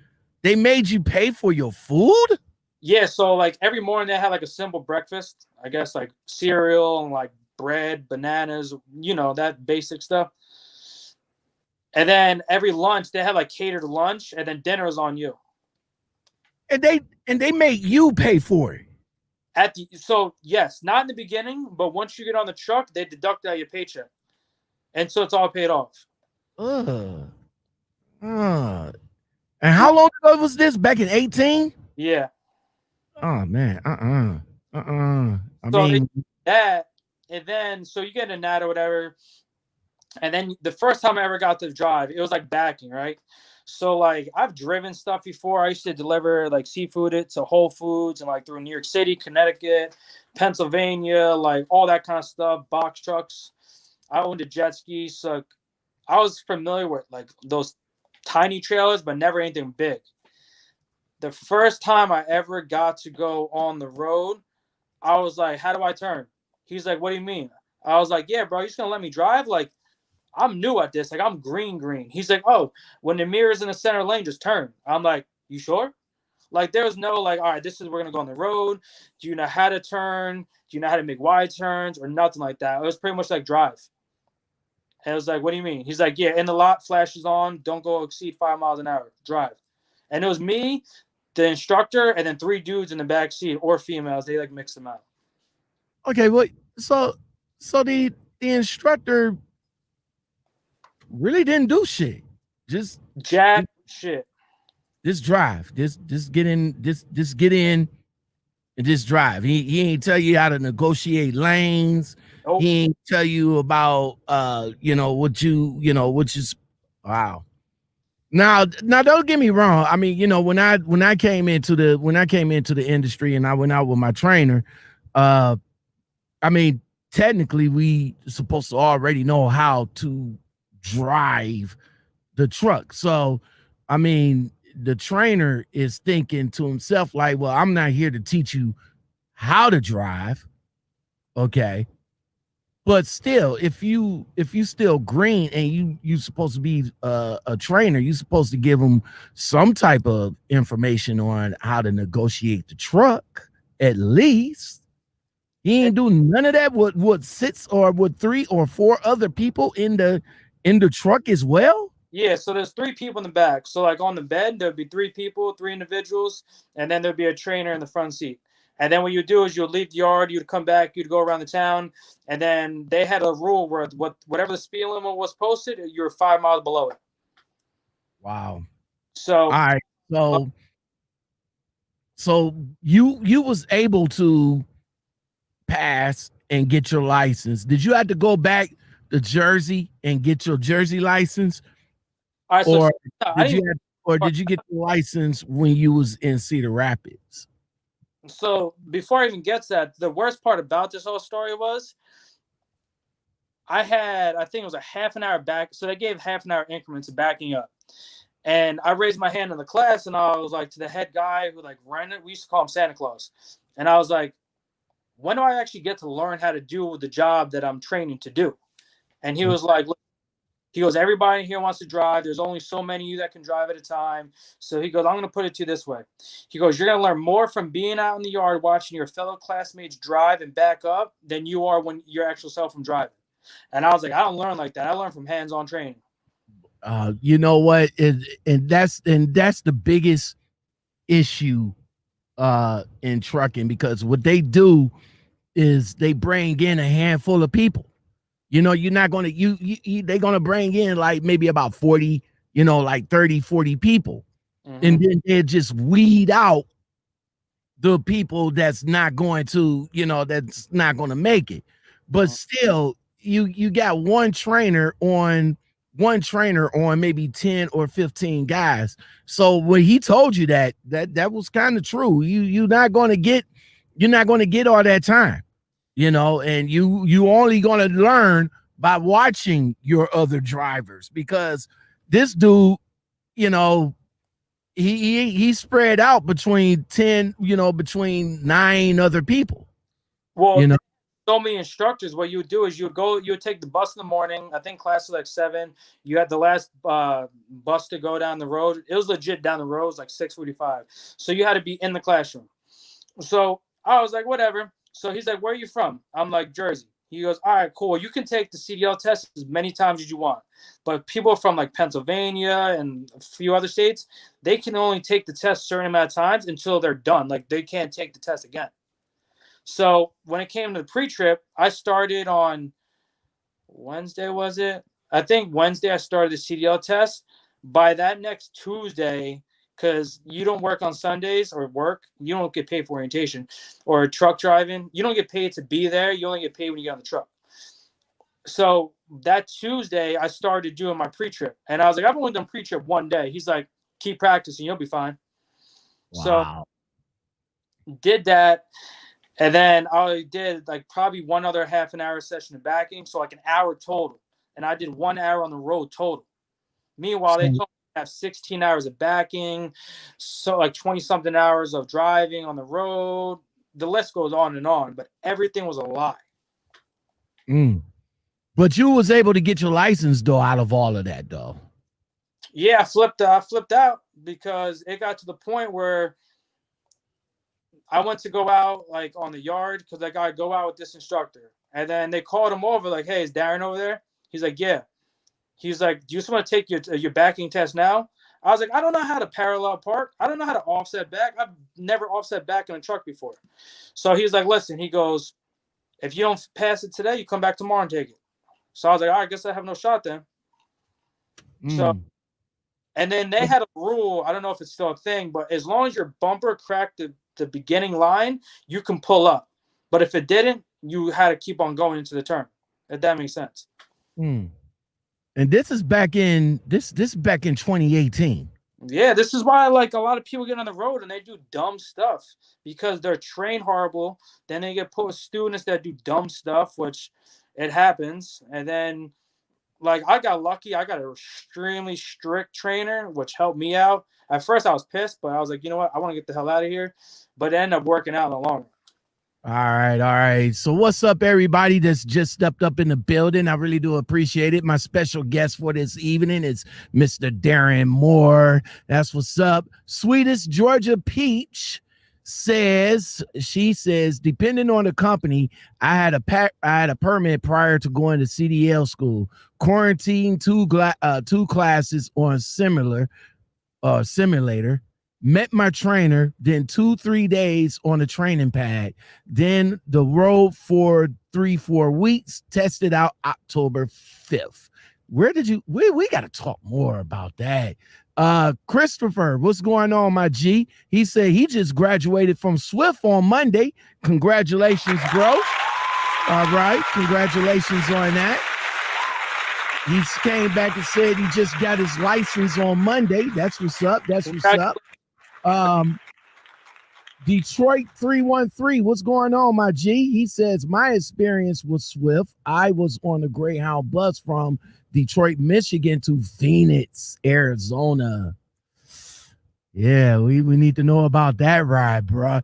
They made you pay for your food? Yeah, so like every morning they had like a simple breakfast, I guess like cereal and like bread, bananas, that basic stuff. And then every lunch they have like catered lunch, and then dinner is on you. And they make you pay for it. So yes, not in the beginning, but once you get on the truck, they deduct out your paycheck, and so it's all paid off. And how long ago was this? Back in 18? Yeah. Oh man. I So mean that, and then so you get in that or whatever, and then the first time I ever got to drive, it was like backing, right? So like I've driven stuff before. I used to deliver like seafood to Whole Foods and like through New York City, Connecticut, Pennsylvania, like all that kind of stuff, box trucks. I owned a jet ski, so I was familiar with like those tiny trailers, but never anything big. The first time I ever got to go on the road, I was like, how do I turn? He's like, what do you mean? I was like, yeah, bro, you just gonna let me drive? Like, I'm new at this. Like, I'm green. He's like, oh, when the mirror's in the center lane, just turn. I'm like, you sure? Like, there was no like, all right, we're gonna go on the road. Do you know how to turn? Do you know how to make wide turns or nothing like that? It was pretty much like drive. And I was like, what do you mean? He's like, yeah, in the lot, flashes on, don't go exceed 5 miles an hour, drive. And it was me, the instructor, and then 3 dudes in the back seat or females. They like mixed them out. okay, well, so the instructor really didn't do shit. Just Shit. Just drive. Just get in. Just get in and just drive. He ain't tell you how to negotiate lanes. Nope. He ain't tell you about which is wow. Now don't get me wrong. I mean, when I came into the industry and I went out with my trainer, I mean, technically we supposed to already know how to drive the truck. So, I mean, the trainer is thinking to himself like, well, I'm not here to teach you how to drive. Okay. But still, if you still green and you supposed to be a trainer, you're supposed to give them some type of information on how to negotiate the truck, at least. He ain't doing none of that. What sits or with 3 or 4 other people in the truck as well? Yeah, so there's 3 people in the back. So like on the bed, there'd be 3 people, 3 individuals, and then there'd be a trainer in the front seat. And then what you do is you'd leave the yard, you'd come back, you'd go around the town, and then they had a rule where whatever the speed limit was posted, you were 5 miles below it. Wow. So all right. So you was able to pass and get your license. Did you have to go back to Jersey and get your Jersey license? all right, Or did you get the license when you was in Cedar Rapids? So before I even get to that, the worst part about this whole story was I think it was a half an hour back. So they gave half an hour increments of backing up. And I raised my hand in the class and I was like to the head guy who like ran it. We used to call him Santa Claus. And I was like, when do I actually get to learn how to do the job that I'm training to do? And he was like, look, he goes, everybody here wants to drive. There's only so many of you that can drive at a time. So he goes, I'm going to put it to you this way. He goes, you're going to learn more from being out in the yard watching your fellow classmates drive and back up than you are when your actual self from driving. And I was like, I don't learn like that. I learn from hands-on training. You know what? And that's the biggest issue in trucking, because what they do is they bring in a handful of people. You're not going to, they're going to bring in like maybe about 40, like 30, 40 people. Mm-hmm. And then they just weed out the people that's not going to, that's not going to make it. But still, you got one trainer on maybe 10 or 15 guys. So when he told you that was kind of true. You're not going to get all that time. And you only gonna learn by watching your other drivers, because this dude, he spread out between between 9 other people. Well, so many instructors. What you would do is you would take the bus in the morning. I think class was like 7. You had the last bus to go down the road. It was legit down the road. It was like 6:45. So you had to be in the classroom. So I was like, whatever. So he's like, where are you from? I'm like, Jersey. He goes, all right, cool. You can take the CDL test as many times as you want. But people from like Pennsylvania and a few other states, they can only take the test a certain amount of times until they're done. Like they can't take the test again. So when it came to the pre-trip, I started on Wednesday, was it? I think Wednesday I started the CDL test. By that next Tuesday, because you don't work on Sundays or work, you don't get paid for orientation or truck driving. You don't get paid to be there. You only get paid when you get on the truck. So that Tuesday, I started doing my pre-trip. And I was like, I've only done pre-trip one day. He's like, keep practicing. You'll be fine. Wow. So did that. And then I did like probably one other half an hour session of backing. So like an hour total. And I did 1 hour on the road total. Meanwhile, they told me to have 16 hours of backing, so like 20-something hours of driving on the road. The list goes on and on, but everything was a lie. But you was able to get your license, though, out of all of that, though. Yeah, I flipped out because it got to the point where I went to go out like on the yard because I got to go out with this instructor. And then they called him over like, hey, is Daryn over there? He's like, yeah. He's like, do you just want to take your backing test now? I was like, I don't know how to parallel park. I don't know how to offset back. I've never offset back in a truck before. So he's like, listen, he goes, if you don't pass it today, you come back tomorrow and take it. So I was like, all right, I guess I have no shot then. So, and then they had a rule. I don't know if it's still a thing, but as long as your bumper cracked the beginning line, you can pull up. But if it didn't, you had to keep on going into the turn. If that makes sense. And this is back in this back in 2018. Yeah, this is why like a lot of people get on the road and they do dumb stuff because they're trained horrible. Then they get put with students that do dumb stuff, which it happens. And then like I got lucky. I got an extremely strict trainer, which helped me out. At first I was pissed, but I was like, you know what? I want to get the hell out of here. But it ended up working out in the long run. All right. So what's up, everybody that's just stepped up in the building? I really do appreciate it. My special guest for this evening is Mr. Daryn Moure. That's what's up. Sweetest Georgia Peach says, depending on the company, I had a permit prior to going to CDL school. Quarantined two classes on simulator. Met my trainer, then 2-3 days on the training pad, then the road for 3-4 weeks, tested out October 5th. Where did you, we got to talk more about that. Christopher, what's going on, my G? He said he just graduated from Swift on Monday. Congratulations, bro. All right, congratulations on that. He came back and said he just got his license on Monday. That's what's up. Detroit 313, what's going on, my G? He says my experience was Swift. I was on the Greyhound bus from Detroit, Michigan to Phoenix, Arizona. Yeah, we need to know about that ride, bro.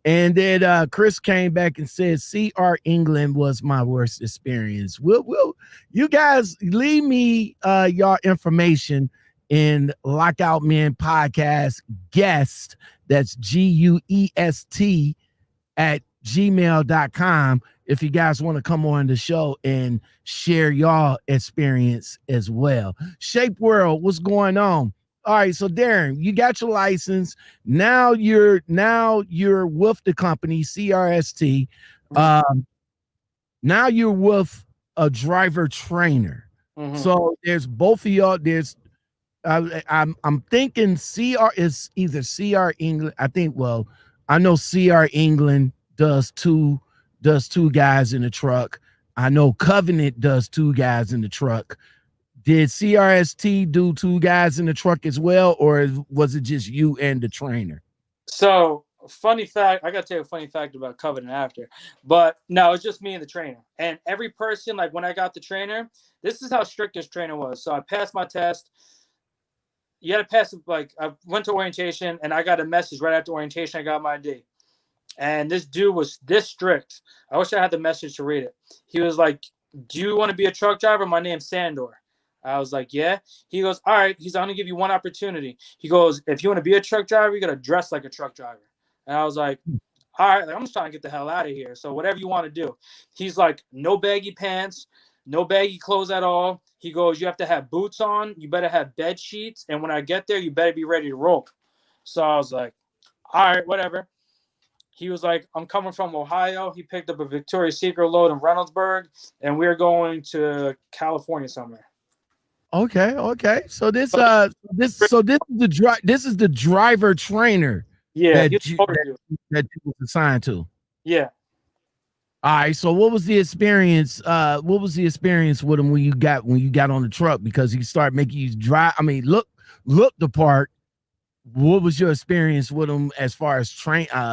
And then Chris came back and said CR England was my worst experience. We'll you guys leave me your information in Lockoutmen Podcast guest, that's GUEST at gmail.com, if you guys want to come on the show and share y'all experience as well. Shape World, what's going on? All right, so Daryn, you got your license. Now you're with the company CRST. Now you're with a driver trainer. So there's both of y'all. There's I'm thinking CR is either CR England. I know CR England does two guys in the truck. I know Covenant does 2 guys in the truck. Did CRST do 2 guys in the truck as well, or was it just you and the trainer? So, funny fact, I got to tell you a funny fact about Covenant after. But no, it's just me and the trainer. And every person, like when I got the trainer, this is how strict this trainer was. So I passed my test. You had to pass, like, I went to orientation, and I got a message right after orientation. I got my ID. And this dude was this strict. I wish I had the message to read it. He was like, do you want to be a truck driver? My name's Sandor. I was like, yeah. He goes, all right. He's going to give you one opportunity. He goes, if you want to be a truck driver, you got to dress like a truck driver. And I was like, all right, like, I'm just trying to get the hell out of here. So whatever you want to do. He's like, no baggy pants, no baggy clothes at all. He goes, you have to have boots on. You better have bed sheets. And when I get there, you better be ready to roll. So I was like, all right, whatever. He was like, I'm coming from Ohio. He picked up a Victoria's Secret load in Reynoldsburg, and we're going to California somewhere. Okay. So this is the driver trainer Yeah, that you was assigned to. Yeah. All right. So what was the experience? What was the experience with him when you got on the truck? Because he started making you drive. I mean, look the part. What was your experience with him as far as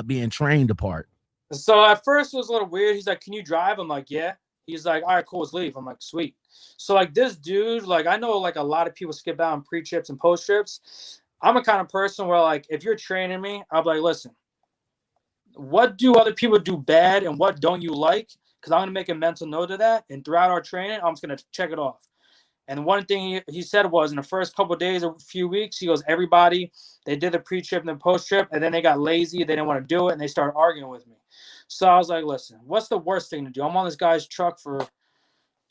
being trained apart? So at first it was a little weird. He's like, can you drive? I'm like, yeah. He's like, all right, cool, let's leave. I'm like, sweet. So like this dude, like I know like a lot of people skip out on pre-trips and post-trips. I'm a kind of person where like if you're training me, I'll be like, listen, what do other people do bad and what don't you like? Because I'm gonna make a mental note of that. And throughout our training, I'm just gonna check it off. And one thing he said was in the first couple of days, a few weeks, he goes, everybody, they did the pre-trip and the post-trip, and then they got lazy. They didn't want to do it, and they started arguing with me. So I was like, listen, what's the worst thing to do? I'm on this guy's truck for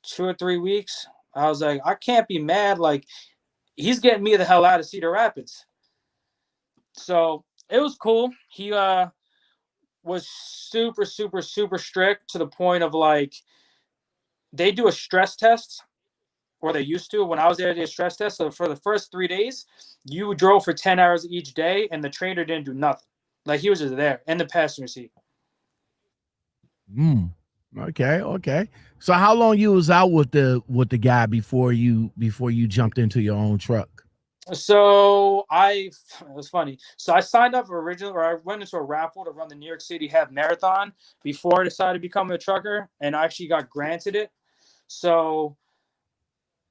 2 or 3 weeks. I was like, I can't be mad. Like, he's getting me the hell out of Cedar Rapids. So it was cool. He was super, super, super strict to the point of, like, they do a stress test. Or they used to. When I was there, they did a stress test. So for the first 3 days, you drove for 10 hours each day, and the trainer didn't do nothing. Like, he was just there in the passenger seat. Okay. So how long you was out with the guy before you jumped into your own truck? So it was funny. So I signed up I went into a raffle to run the New York City half marathon before I decided to become a trucker, and I actually got granted it. So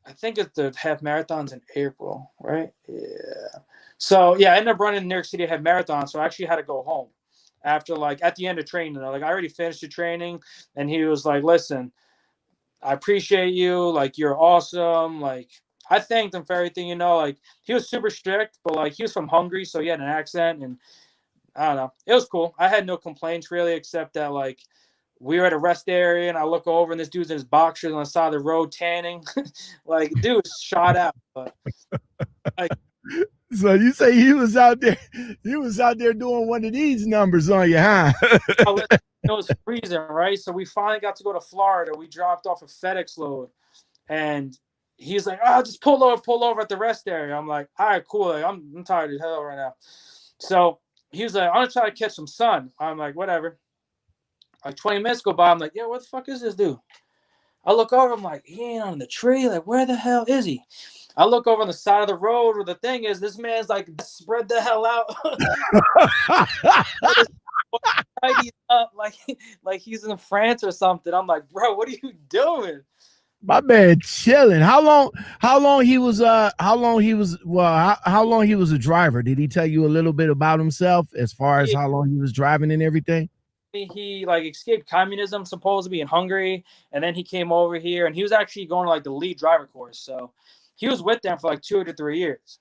I think it's the half marathons in April, right? Yeah. So yeah, I ended up running the New York City half marathon. So I actually had to go home after, like, at the end of training. Like, I already finished the training, and he was like, listen, I appreciate you. Like, you're awesome. Like, I thanked him for everything, like, he was super strict, but like he was from Hungary, so he had an accent, and I don't know. It was cool. I had no complaints really, except that like we were at a rest area, and I look over, and this dude's in his boxers on the side of the road tanning. Like, dude shot out. But, like, so you say he was out there doing one of these numbers on you, huh? It was freezing, right? So we finally got to go to Florida. We dropped off a FedEx load, and he's like, "Oh, just pull over at the rest area." I'm like, "All right, cool. Like, I'm tired as hell right now." So he was like, "I'm gonna try to catch some sun." I'm like, "Whatever." Like 20 minutes go by. I'm like, "Yeah, where the fuck is this dude?" I look over. I'm like, "He ain't on the tree. Like, where the hell is he?" I look over on the side of the road where the thing is. This man's like, spread the hell out. Up like he's in France or something. I'm like, bro, what are you doing? My man chilling. How long he was a driver? Did he tell you a little bit about himself as far as how long he was driving and everything? He like escaped communism supposedly in Hungary, and then he came over here, and he was actually going to like the lead driver course. So he was with them for like 2 to 3 years.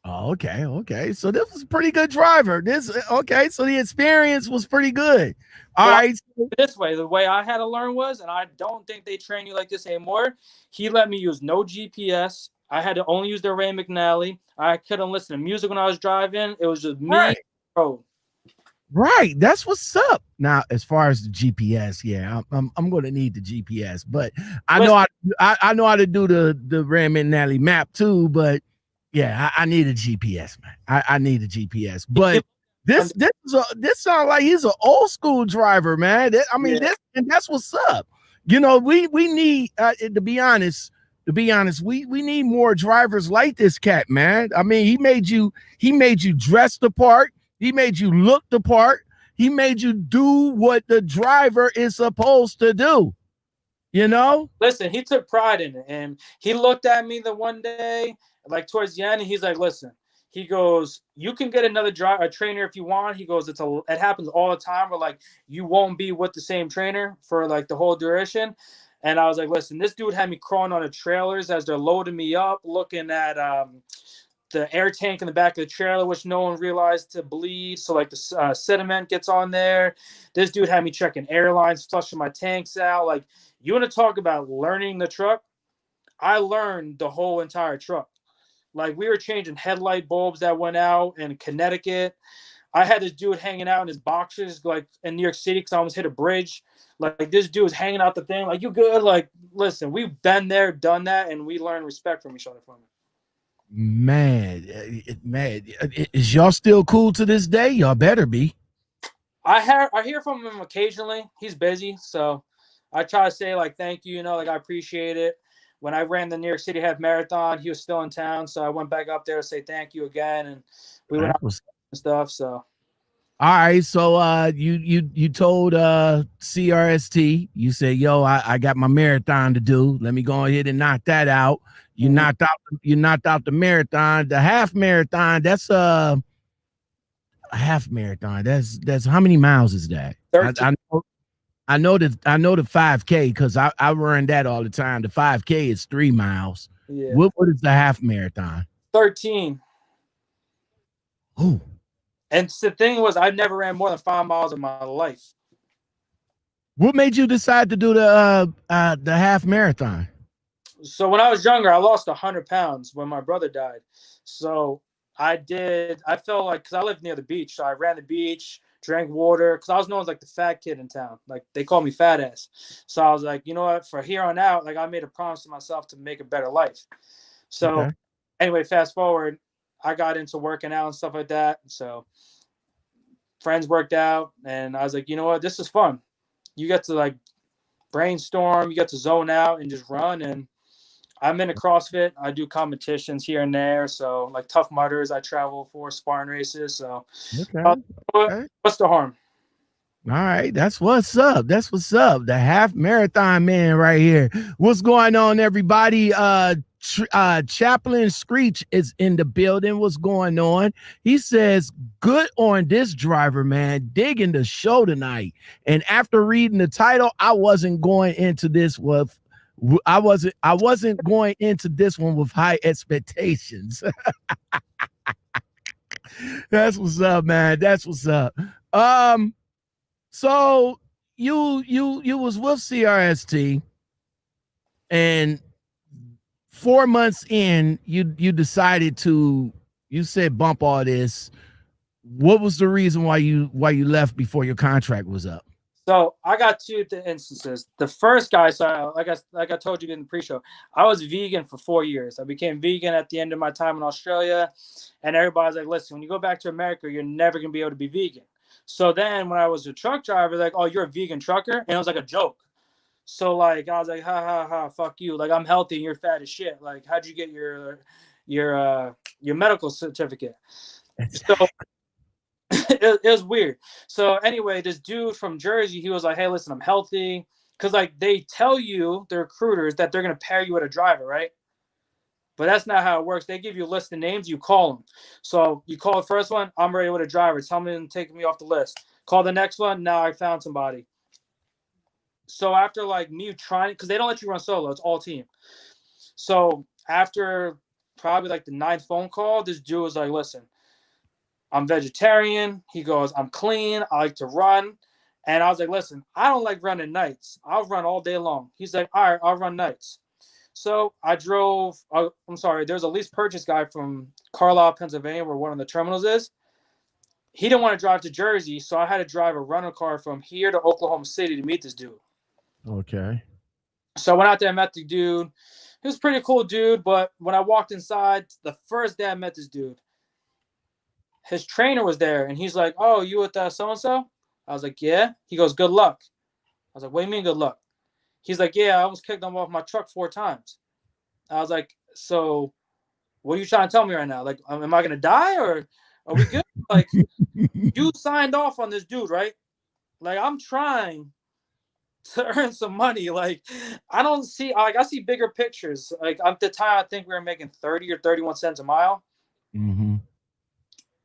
Oh, okay. So this was a pretty good driver. So the experience was pretty good. All right. This way, the way I had to learn was, and I don't think they train you like this anymore. He let me use no GPS. I had to only use the Ray McNally. I couldn't listen to music when I was driving. It was just me, bro. Right, that's what's up. Now, as far as the GPS, yeah, I'm going to need the GPS, but I know how to do the Ray McNally map too. But yeah, I need a GPS, man. I need a GPS. But this sounds like he's an old school driver, man. That's what's up. We need to be honest, we need more drivers like this cat, man. I mean, he made you dress the part. He made you look the part. He made you do what the driver is supposed to do. Listen, he took pride in it, and he looked at me the one day, like towards the end, and he's like, "Listen," he goes, "You can get another trainer if you want." He goes, "It happens all the time where like you won't be with the same trainer for like the whole duration." And I was like, "Listen, this dude had me crawling on the trailers as they're loading me up, looking at the air tank in the back of the trailer, which no one realized to bleed. So like the sediment gets on there. This dude had me checking airlines, flushing my tanks out. Like, you want to talk about learning the truck? I learned the whole entire truck. Like, we were changing headlight bulbs that went out in Connecticut. I had this dude hanging out in his boxers, like in New York City, because I almost hit a bridge. Like, this dude was hanging out the thing. Like, you good? Like, listen, we've been there, done that, and we learn respect from each other from it. Man, is y'all still cool to this day? Y'all better be. I hear from him occasionally. He's busy, so I try to say, like, thank you, like, I appreciate it. When I ran the New York City Half Marathon, he was still in town, so I went back up there to say thank you again, and we went out and stuff. So, all right, so you told CRST, you said, yo, I got my marathon to do. Let me go ahead and knock that out. You knocked out the marathon, the half marathon. That's a half marathon. That's how many miles is that? 13. I know the 5K because I run that all the time. The 5K is 3 miles. Yeah. What is the half marathon? 13. Oh. And the thing was, I never ran more than 5 miles in my life. What made you decide to do the half marathon? So when I was younger, I lost 100 pounds when my brother died. So I felt like, because I lived near the beach, so I ran the beach, drank water, because I was known as like the fat kid in town. Like, they called me fat ass. So I was like, you know what, for here on out, like, I made a promise to myself to make a better life. So anyway, fast forward, I got into working out and stuff like that. So friends worked out, and I was like, you know what, this is fun. You get to like brainstorm, you get to zone out and just run. And I'm into CrossFit. I do competitions here and there. So like Tough Mudders, I travel for Spartan races. So what's the harm? All right, that's what's up. That's what's up. The half marathon man right here. What's going on, everybody? Chaplain Screech is in the building. What's going on? He says, good on this driver, man. Digging the show tonight. And after reading the title, I wasn't going into this with going into this one with high expectations. That's what's up, man. That's what's up. So you was with CRST, and 4 months in, you decided to, you said, bump all this. What was the reason why you left before your contract was up? So I got two instances. The first guy, so like I told you in the pre-show, I was vegan for 4 years. I became vegan at the end of my time in Australia, and everybody's like, listen, when you go back to America, you're never gonna be able to be vegan. So then when I was a truck driver, like, oh, you're a vegan trucker? And it was like a joke. So like, I was like, ha, ha, ha, fuck you. Like, I'm healthy and you're fat as shit. Like, how'd you get your medical certificate? So it was weird. So anyway, this dude from Jersey, he was like, hey, listen, I'm healthy. Because like, they tell you, the recruiters, that they're going to pair you with a driver, right? But that's not how it works. They give you a list of names, you call them. So you call the first one, I'm ready with a driver. Tell me and take me off the list. Call the next one, now I found somebody. So after like me trying, because they don't let you run solo, it's all team. So after probably like the 9th phone call, this dude was like, listen, I'm vegetarian. He goes, I'm clean. I like to run. And I was like, listen, I don't like running nights. I'll run all day long. He's like, all right, I'll run nights. So I drove, there's a lease purchase guy from Carlisle, Pennsylvania, where one of the terminals is. He didn't want to drive to Jersey, so I had to drive a rental car from here to Oklahoma City to meet this dude. Okay. So I went out there and met the dude. He was a pretty cool dude, but when I walked inside, the first day I met this dude, his trainer was there, and he's like, oh, you with so-and-so? I was like, yeah. He goes, good luck. I was like, what do you mean good luck? He's like, yeah, I almost kicked him off my truck 4 times. I was like, so what are you trying to tell me right now? Like, am I going to die, or are we good? Like, you signed off on this dude, right? Like, I'm trying to earn some money. Like, I don't see, like, I see bigger pictures. Like, at the time, I think we were making 30 or 31 cents a mile. Mm-hmm.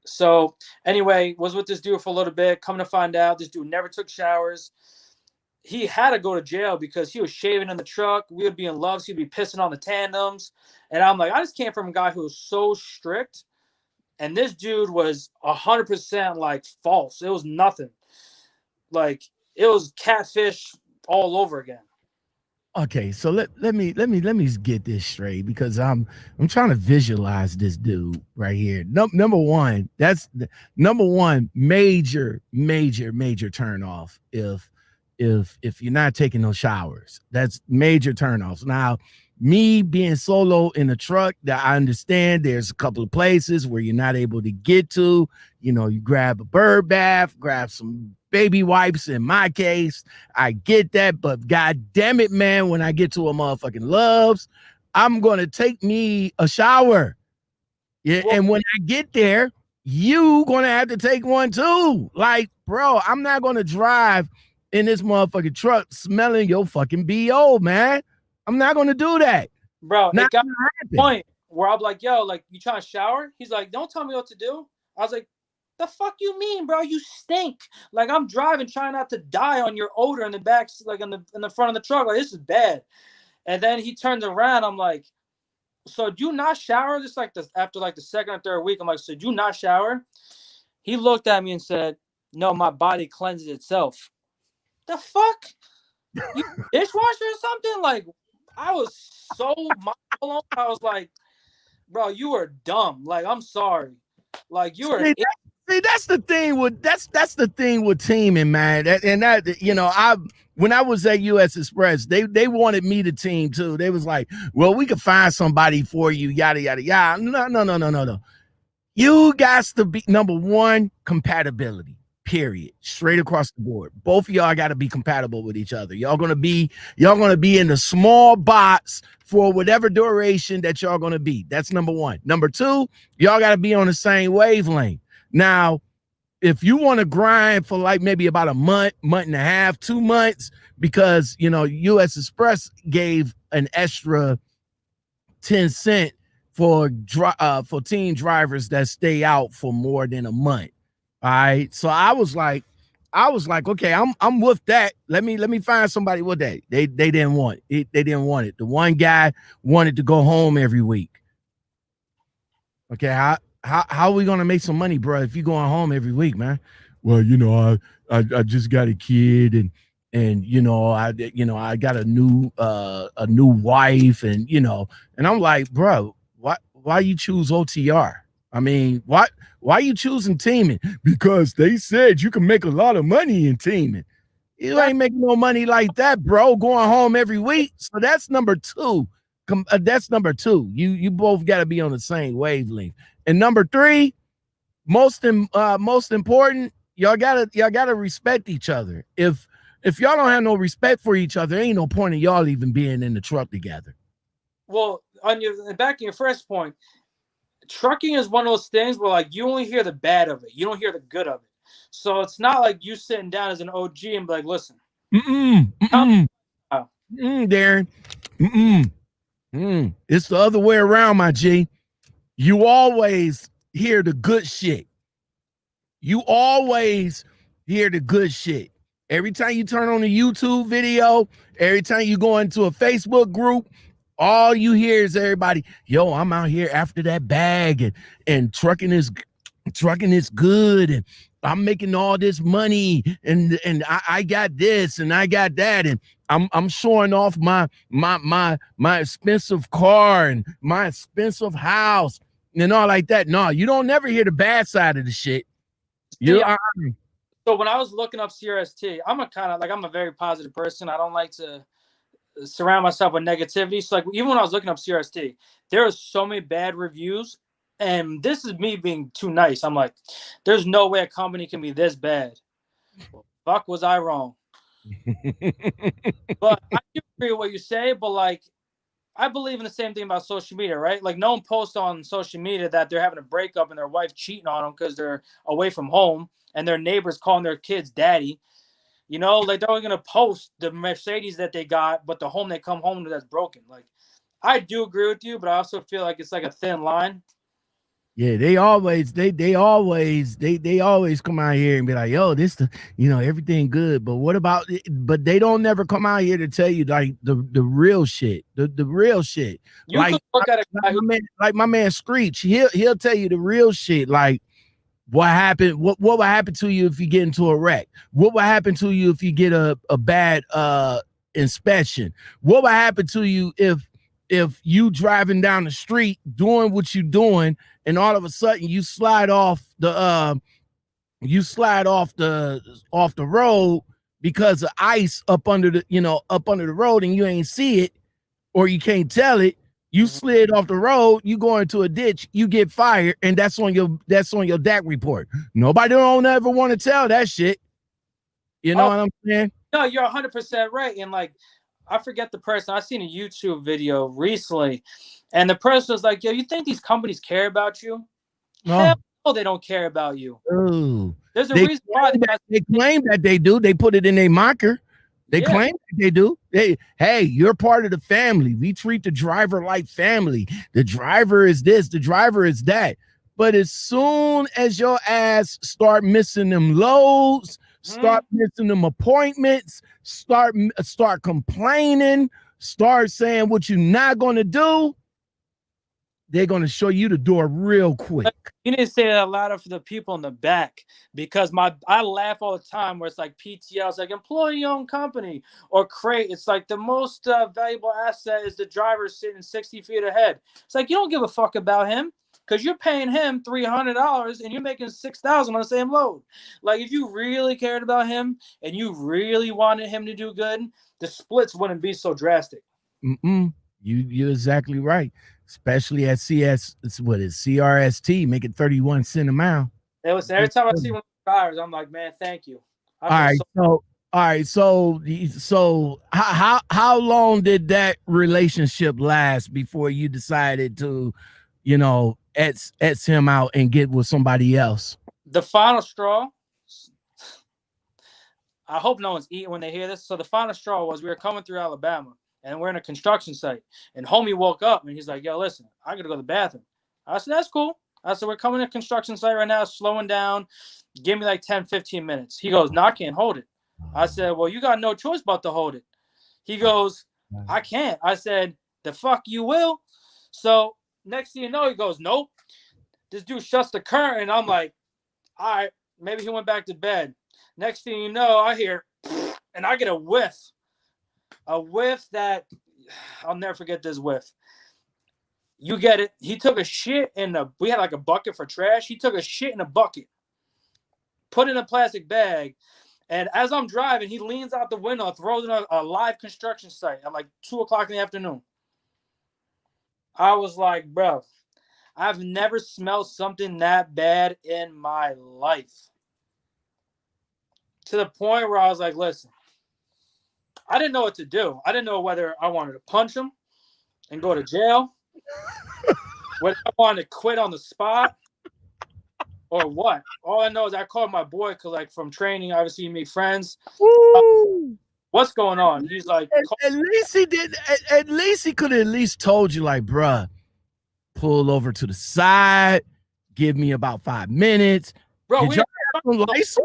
So anyway, was with this dude for a little bit. Come to find out, this dude never took showers. he had to go to jail because he was shaving in the truck. We would be in love. So he'd be pissing on the tandems. And I'm like, I just came from a guy who was so strict. And this dude was 100% like false. It was nothing. Like it was catfish all over again. Okay, so let me get this straight, because I'm trying to visualize this dude right here. Number one, that's the number one major turn off if you're not taking no showers. That's major turn offs. Now, me being solo in a truck, that I understand there's a couple of places where you're not able to get to. You know, you grab a bird bath, grab some baby wipes in my case. I get that, but god damn it, man, when I get to a motherfucking Love's, I'm gonna take me a shower. Yeah, well, and when I get there, you gonna have to take one too. Like, bro, I'm not gonna drive in this motherfucking truck smelling your fucking BO, man. I'm not gonna do that. Bro, it got to the point where I'm like, yo, like, you trying to shower? He's like, don't tell me what to do. I was like, the fuck you mean, bro? You stink. Like, I'm driving, trying not to die on your odor in the back, like in the front of the truck. Like, this is bad. And then he turns around. I'm like, so do you not shower? This like this after like the second or third week. I'm like, so do you not shower? He looked at me and said, no, my body cleanses itself. The fuck? You dishwasher or something? Like, I was so mind blown. I was like, bro, you are dumb. Like, I'm sorry. Like, you are. See, that's the thing with the thing with teaming, man. That you know, when I was at US Express, they wanted me to team too. They was like, well, we could find somebody for you, yada yada yada. No. You got to be number one, compatibility. Period. Straight across the board. Both of y'all got to be compatible with each other. Y'all gonna be in the small box for whatever duration that y'all gonna be. That's number one. Number two, y'all got to be on the same wavelength. Now, if you want to grind for like maybe about a month and a half, 2 months, because you know US Express gave an extra 10 cents for team drivers that stay out for more than a month. All right. So I was like, okay, I'm with that. Let me find somebody with that. They didn't want it. They didn't want it. The one guy wanted to go home every week. Okay, how are we gonna make some money, bro, if you going home every week, man? Well, you know, I just got a kid, and you know, I got a new wife, and you know, and I'm like, bro, why you choose OTR? I mean, why you choosing teaming? Because they said you can make a lot of money in teaming. You ain't making no money like that, bro. Going home every week. So that's number two. That's number two. You both got to be on the same wavelength. And number three, most important, y'all gotta respect each other. If y'all don't have no respect for each other, ain't no point in y'all even being in the truck together. Well, back in your first point, trucking is one of those things where like you only hear the bad of it, you don't hear the good of it. So it's not like you sitting down as an OG and be like, listen, Daryn, it's the other way around, my G. You always hear the good shit. You always hear the good shit. Every time you turn on a YouTube video, every time you go into a Facebook group, all you hear is everybody, yo, I'm out here after that bag, and trucking is good, and I'm making all this money, and I got this and I got that, and I'm showing off my expensive car and my expensive house and all like that. No, you don't never hear the bad side of the shit. So when I was looking up CRST, I'm a very positive person. I don't like to surround myself with negativity. So like even when I was looking up CRST, there are so many bad reviews, and this is me being too nice. I'm like, there's no way a company can be this bad. Well, fuck, was I wrong? But I agree with what you say, but like I believe in the same thing about social media, right? Like no one posts on social media that they're having a breakup and their wife cheating on them because they're away from home and their neighbors calling their kids daddy. You know, like they're only going to post the Mercedes that they got, but the home they come home to that's broken. Like, I do agree with you, but I also feel like it's like a thin line. Yeah, they always come out here and be like, yo, everything good. But what about it? But they don't never come out here to tell you like the real shit. The real shit. You could look at a guy who, like my man Screech, he'll tell you the real shit. Like what happened, what would happen to you if you get into a wreck? What would happen to you if you get a bad inspection? What would happen to you if you driving down the street doing what you doing and all of a sudden you slide off the road because of ice up under the road and you ain't see it or you can't tell it, you slid off the road, you go into a ditch, you get fired, and that's on your DAC report. Nobody don't ever want to tell that shit. You know what I'm saying? No, you're 100% right. And like, I forget the person. I seen a YouTube video recently, and the person was like, "Yo, you think these companies care about you? No. Hell no, they don't care about you." Ooh. There's a reason why they claim that they do. They put it in their moniker. They claim that they do. Hey, you're part of the family. We treat the driver like family. The driver is this. The driver is that. But as soon as your ass start missing them loads, start missing them appointments, start complaining, start saying what you're not going to do, they're going to show you the door real quick. You need to say that louder for the people in the back, because I laugh all the time where it's like PTL, it's like employee-owned company, or crate. It's like the most valuable asset is the driver sitting 60 feet ahead. It's like you don't give a fuck about him because you're paying him $300 and you're making $6,000 on the same load. Like if you really cared about him and you really wanted him to do good, the splits wouldn't be so drastic. You're exactly right. Especially at CRST, making 31 cents a mile. It was every time I see one of the drivers, I'm like, man, thank you. All right, so how long did that relationship last before you decided to, X him out and get with somebody else? The final straw. I hope no one's eating when they hear this. So the final straw was we were coming through Alabama. And we're in a construction site. And homie woke up and he's like, yo, listen, I got to go to the bathroom. I said, that's cool. I said, we're coming to a construction site right now, slowing down. Give me like 10, 15 minutes. He goes, no, I can't hold it. I said, well, you got no choice but to hold it. He goes, I can't. I said, the fuck you will. So next thing you know, he goes, nope. This dude shuts the curtain. I'm like, all right, maybe he went back to bed. Next thing you know, I hear, and I get a whiff. A whiff that I'll never forget this whiff. You get it. He took a shit we had like a bucket for trash. He took a shit in a bucket, put it in a plastic bag. And as I'm driving, he leans out the window, throws in a live construction site at like 2:00 in the afternoon. I was like, bro, I've never smelled something that bad in my life. To the point where I was like, listen, I didn't know what to do. I didn't know whether I wanted to punch him and go to jail, whether I wanted to quit on the spot, or what. All I know is I called my boy because, like, from training, obviously you make friends. What's going on? He's like, at least he did. At least he could have at least told you, like, bruh, pull over to the side, give me about 5 minutes. Bro, did y'all have some lights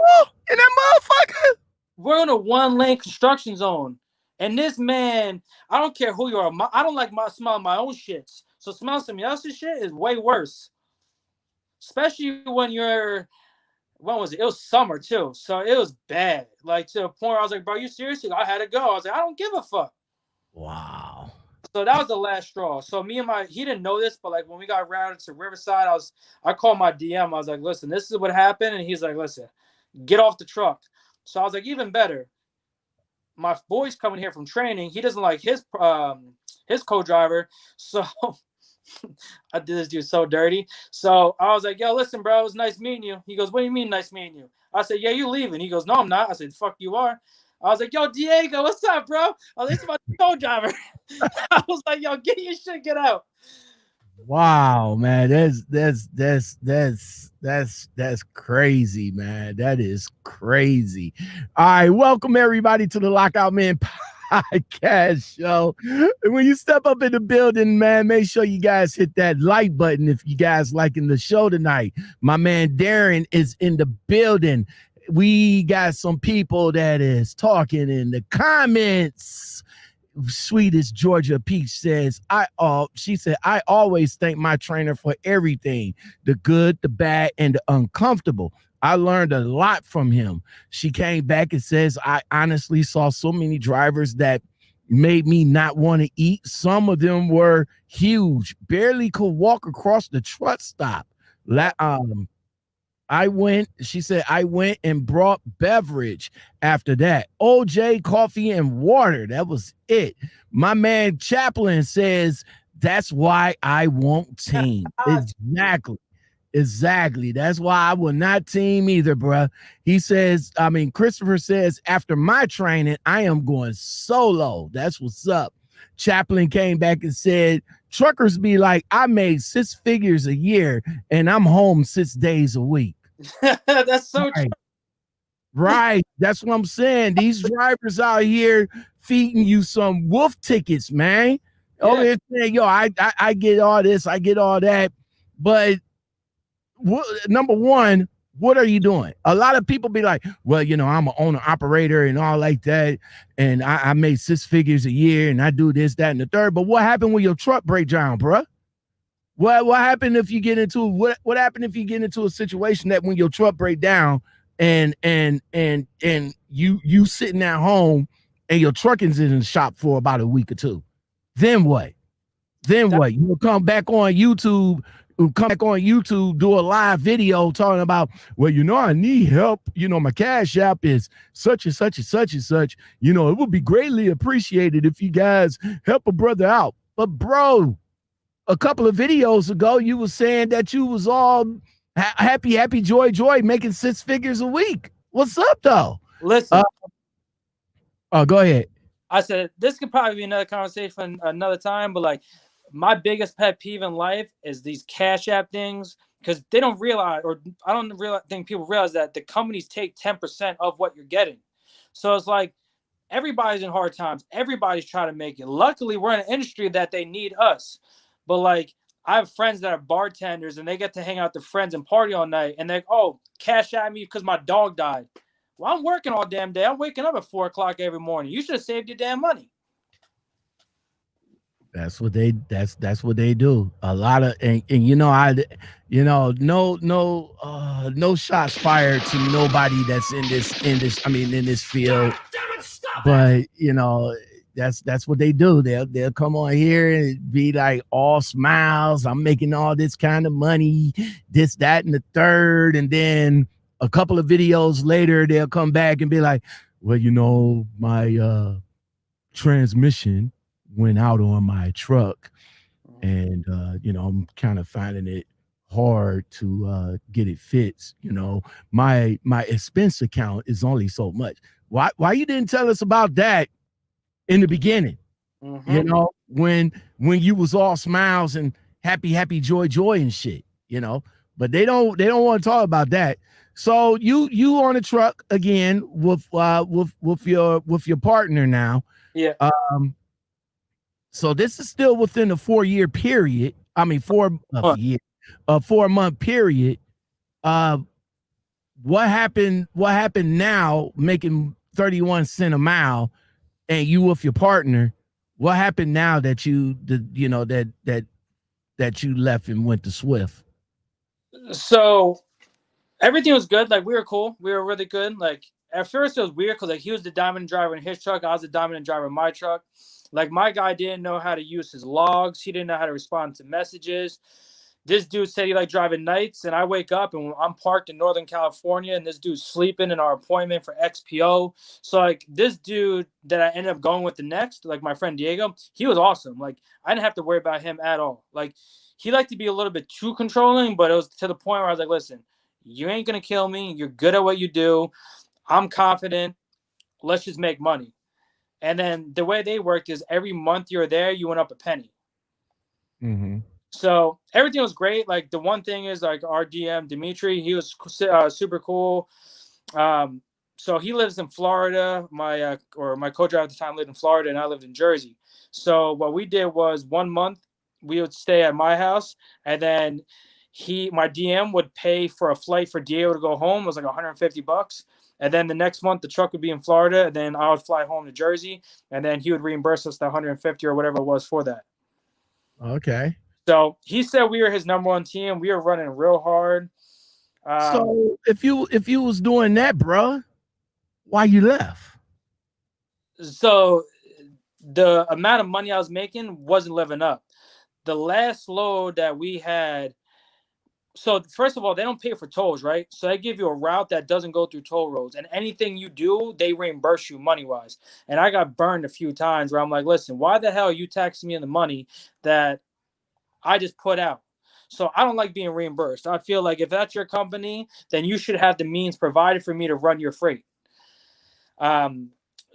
in that motherfucker? We're in a 1-lane construction zone. And this man, I don't care who you are. I don't like smelling my own shits. So smelling somebody else's shit is way worse. Especially when when was it? It was summer too. So it was bad. Like to the point where I was like, bro, you seriously? I had to go. I was like, I don't give a fuck. Wow. So that was the last straw. So he didn't know this, but like when we got routed to Riverside, I called my DM. I was like, listen, this is what happened. And he's like, listen, get off the truck. So I was like, even better. My boy's coming here from training. He doesn't like his co-driver. So I did this dude so dirty. So I was like, yo, listen, bro, it was nice meeting you. He goes, what do you mean nice meeting you? I said, yeah, you leaving. He goes, no, I'm not. I said, fuck you are. I was like, yo, Diego, what's up, bro? I was like, this is my co-driver. I was like, yo, get your shit, get out. Wow, man, that's crazy, man. That is crazy. All right, welcome everybody to the Lockoutmen Podcast show. And when you step up in the building, man, make sure you guys hit that like button if you guys liking the show tonight. My man Daryn is in the building. We got some people that is talking in the comments. Sweetest Georgia Peach says, she said, I always thank my trainer for everything, the good, the bad, and the uncomfortable. I learned a lot from him. She came back and says, I honestly saw so many drivers that made me not want to eat. Some of them were huge, barely could walk across the truck stop. She said, I went and brought beverage after that. OJ, coffee, and water. That was it. My man Chaplin says, that's why I won't team. Exactly. That's why I will not team either, bruh. He says, Christopher says, after my training, I am going solo. That's what's up. Chaplin came back and said, truckers be like, I made 6 figures a year and I'm home 6 days a week. That's so true. Right. That's what I'm saying. These drivers out here feeding you some wolf tickets, man. Yeah. Over here saying, yo, I get all this, I get all that. But number one, what are you doing? A lot of people be like, well, I'm an owner operator and all like that. And I made 6 figures a year and I do this, that, and the third. But what happened when your truck break down, bruh? What happened if you get into what happened if you get into a situation that when your truck break down and you sitting at home and your truck is in the shop for about a week or two? Then what? What? You'll come back on YouTube, do a live video talking about, well, I need help. My cash app is such and such and such and such. It would be greatly appreciated if you guys help a brother out. But bro, a couple of videos ago, you were saying that you was all happy, joy, making 6 figures a week. What's up, though? Listen. Go ahead. I said, this could probably be another conversation another time, but like my biggest pet peeve in life is these cash app things, because they don't realize, or I don't think people realize that the companies take 10% of what you're getting. So it's like, everybody's in hard times. Everybody's trying to make it. Luckily, we're in an industry that they need us. But like, I have friends that are bartenders and they get to hang out with their friends and party all night. And they're like, oh, cash at me because my dog died. Well, I'm working all damn day. I'm waking up at 4 o'clock every morning. You should have saved your damn money. That's what they do. A lot of no shots fired to nobody that's in this field. But that's what they do. They'll come on here and be like all smiles. I'm making all this kind of money, this, that, and the third. And then a couple of videos later, they'll come back and be like, well, my transmission went out on my truck. And, I'm kind of finding it hard to get it fixed. My expense account is only so much. Why you didn't tell us about that in the beginning? Mm-hmm. When you was all smiles and happy, joy and shit, but they don't want to talk about that. So you on a truck again with your partner now. Yeah. So this is still within a 4-year period. 4-month period. What happened now, making 31 cents a mile, and you with your partner? What happened now that you left and went to Swift? So everything was good. Like, we were cool. We were really good. Like, at first it was weird because like he was the dominant driver in his truck. I was the dominant driver in my truck. Like, my guy didn't know how to use his logs. He didn't know how to respond to messages. This dude said he liked driving nights, and I wake up and I'm parked in Northern California, and this dude's sleeping in our appointment for XPO. So like, this dude that I ended up going with the next, like my friend Diego, he was awesome. Like, I didn't have to worry about him at all. Like, he liked to be a little bit too controlling, but it was to the point where I was like, listen, you ain't gonna kill me. You're good at what you do. I'm confident. Let's just make money. And then the way they worked is every month you're there, you went up a penny. Mm-hmm. So everything was great. Like, the one thing is, like, our DM Dimitri, he was super cool. So he lives in Florida. My co-driver at the time lived in Florida, and I lived in Jersey. So what we did was 1 month we would stay at my house, and then my DM would pay for a flight for Diego to go home. It was like $150. And then the next month the truck would be in Florida, and then I would fly home to Jersey, and then he would reimburse us the 150 or whatever it was for that. Okay. So he said we were his number one team. We were running real hard. So if you was doing that, bro, why you left? So the amount of money I was making wasn't living up. The last load that we had, so first of all, they don't pay for tolls, right? So they give you a route that doesn't go through toll roads, and anything you do, they reimburse you money-wise. And I got burned a few times where I'm like, listen, why the hell are you taxing me on the money that I just put out? So I don't like being reimbursed. I feel like if that's your company, then you should have the means provided for me to run your freight.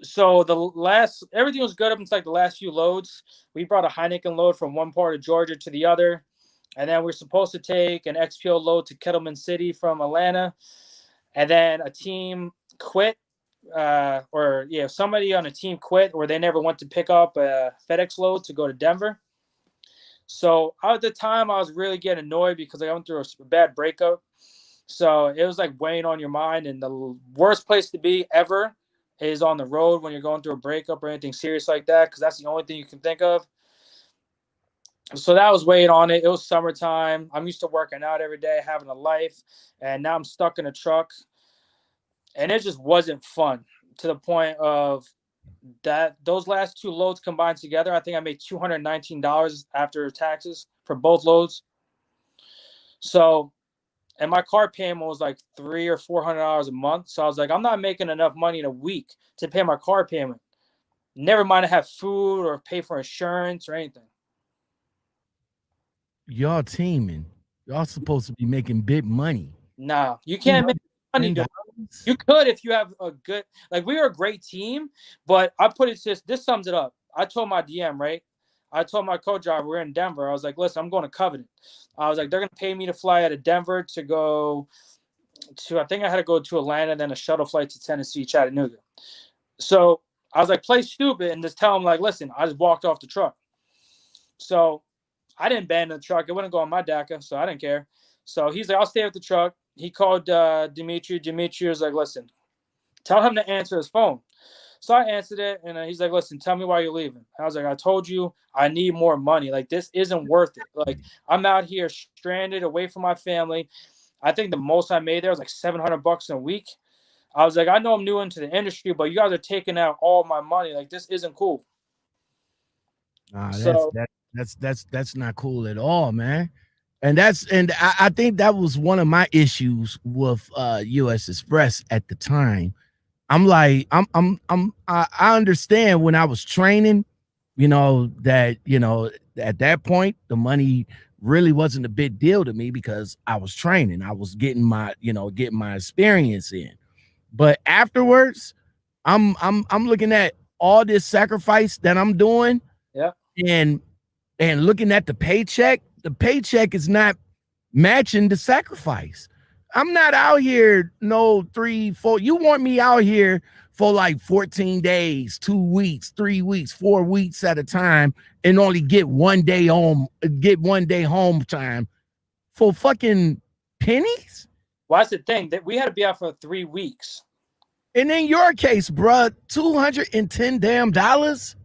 So everything was good up until like the last few loads. We brought a Heineken load from one part of Georgia to the other. And then we're supposed to take an XPO load to Kettleman City from Atlanta. And then a team quit, somebody on a team quit, or they never went to pick up a FedEx load to go to Denver. So at the time, I was really getting annoyed because I went through a bad breakup. So it was like weighing on your mind. And the worst place to be ever is on the road when you're going through a breakup or anything serious like that, because that's the only thing you can think of. So that was weighing on it. It was summertime. I'm used to working out every day, having a life, and now I'm stuck in a truck. And it just wasn't fun, to the point of that those last two loads combined together, I think I made $219 after taxes for both loads. So, and my car payment was like $300 or $400 a month. So I was like, I'm not making enough money in a week to pay my car payment. Never mind to have food or pay for insurance or anything. Y'all teaming. Y'all supposed to be making big money. Nah, you can't make money. You could if you have a good, like, we were a great team, but I put it just, this sums it up. I told my DM, right? I told my co-driver, we're in Denver. I was like, listen, I'm going to Covenant. I was like, they're going to pay me to fly out of Denver to go to, I think I had to go to Atlanta, then a shuttle flight to Tennessee, Chattanooga. So I was like, play stupid and just tell them, like, listen, I just walked off the truck. So I didn't abandon the truck. It wouldn't go on my DACA, so I didn't care. So he's like, I'll stay with the truck. He called Dimitri. Dimitri was like, listen, tell him to answer his phone. So I answered it, and he's like, listen, tell me why you're leaving. I was like, I told you I need more money. Like, this isn't worth it. Like, I'm out here stranded away from my family. I think the most I made there was like $700 in a week. I was like, I know I'm new into the industry, but you guys are taking out all my money. Like, this isn't cool. That's not cool at all, man. And I think that was one of my issues with US Express at the time. I'm like, I understand when I was training, that, at that point, the money really wasn't a big deal to me because I was training. I was getting my experience in. But afterwards, I'm looking at all this sacrifice that I'm doing. Yeah. And looking at the paycheck is not matching the sacrifice. I'm not out here 3, 4. You want me out here for like 14 days, 2 weeks, 3 weeks, 4 weeks at a time, and only get 1 day home time for fucking pennies? Well, that's the thing, that we had to be out for 3 weeks. And in your case, bruh, $210 damn dollars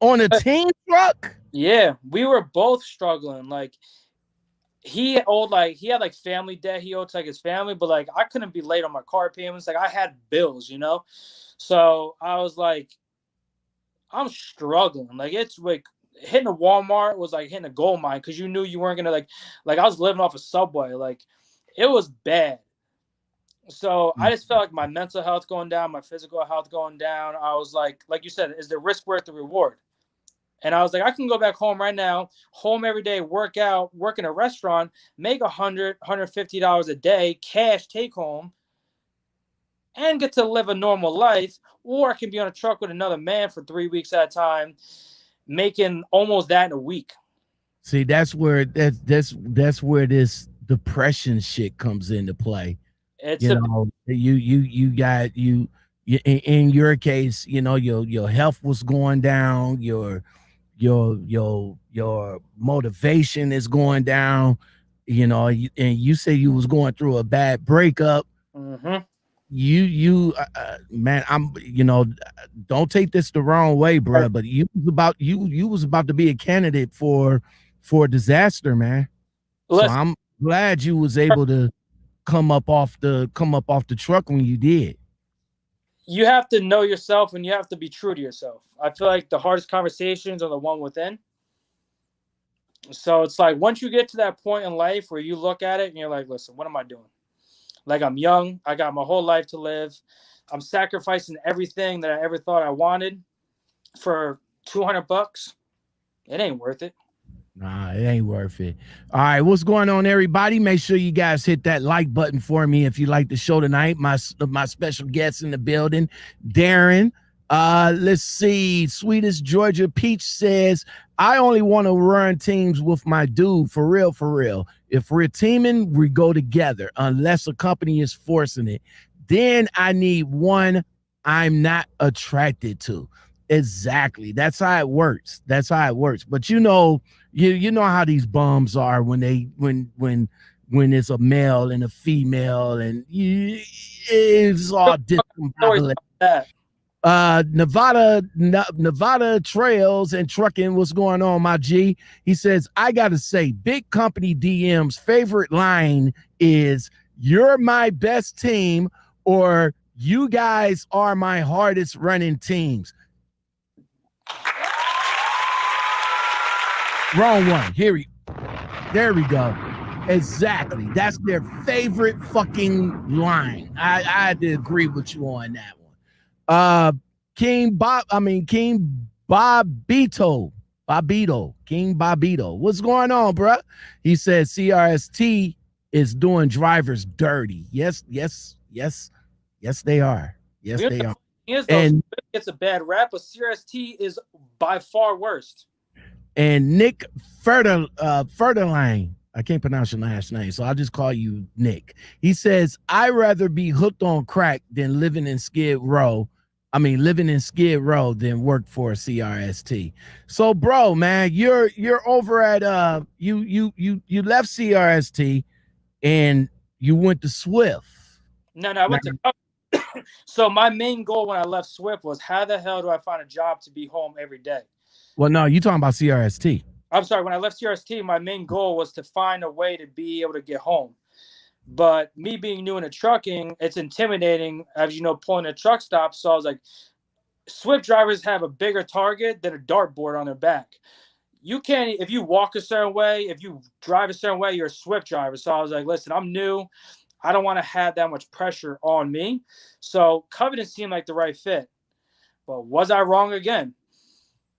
on a team truck. Yeah, we were both struggling. Like, he had like family debt he owed to like his family, but like I couldn't be late on my car payments. Like, I had bills, So I was like, I'm struggling. Like, it's like hitting a Walmart was like hitting a gold mine, because you knew you weren't gonna like I was living off a Subway. Like, it was bad. So I just felt like my mental health going down, my physical health going down. I was like you said, is the risk worth the reward? And I was like, I can go back home right now, home every day, work out, work in a restaurant, make $100, $150 a day, cash take home, and get to live a normal life. Or I can be on a truck with another man for 3 weeks at a time, making almost that in a week. See, that's where this depression shit comes into play. It's You know, you got in your case, you know, your health was going down, your motivation is going down, you know, and you say you was going through a bad breakup. mm-hmm. Man, I'm, you know, don't take this the wrong way, bro, but you was about to be a candidate for disaster, man. So Listen, I'm glad you was able to come up off the truck when you did. you have to know yourself and you have to be true to yourself. I feel like the hardest conversations are the one within. So it's like once you get to that point in life where you look at it and you're like, listen, what am I doing? Like, I'm young, I got my whole life to live. I'm sacrificing everything that I ever thought I wanted for $200. It ain't worth it. Nah, it ain't worth it. All right, what's going on, everybody? Make sure you guys hit that like button for me if you like the show tonight. My special guest in the building, Daryn. Let's see. Sweetest Georgia Peach says, I only want to run teams with my dude, for real, for real. If we're teaming, we go together, unless a company is forcing it. Then I need one I'm not attracted to. Exactly. That's how it works. That's how it works. But you know how these bums are when it's a male and a female, and it's all discombobulated. Nevada Trails and Trucking, what's going on, my G? He says, I gotta say, big company DM's favorite line is, you're my best team, or you guys are my hardest running teams. Wrong one. There we go. Exactly. That's their favorite fucking line. I had to agree with you on that one. King Bobito. What's going on, bro? He says CRST is doing drivers dirty. Yes, they are. Yes, they are. And it's a bad rap, but CRST is by far worst. And Nick Ferterline, I can't pronounce your last name, so I'll just call you Nick. He says, I'd rather be hooked on crack than living in Skid Row than work for a CRST. So, bro, man, you're over at you left CRST and you went to Swift. No, I went to. So my main goal when I left Swift was, how the hell do I find a job to be home every day? Well, no, you're talking about CRST. I'm sorry. When I left CRST, my main goal was to find a way to be able to get home. But me being new into trucking, it's intimidating, as you know, pulling a truck stop. So I was like, Swift drivers have a bigger target than a dartboard on their back. You can't, if you walk a certain way, if you drive a certain way, you're a Swift driver. So I was like, listen, I'm new. I don't want to have that much pressure on me. So Covenant seemed like the right fit. But was I wrong again?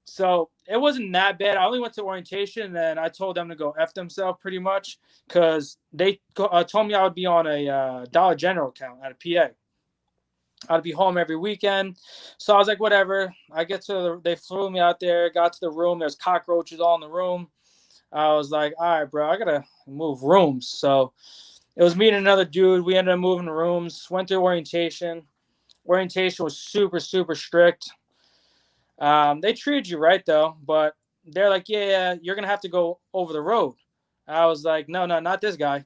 So it wasn't that bad. I only went to orientation, and then I told them to go F themselves pretty much, because they told me I would be on a Dollar General account at a PA. I'd be home every weekend. So I was like, whatever. They flew me out there, got to the room. There's cockroaches all in the room. I was like, all right, bro, I got to move rooms. So it was me and another dude. We ended up moving rooms, went to orientation. Orientation was super, super strict. They treated you right, though, but they're like, yeah, you're going to have to go over the road. I was like, no, not this guy.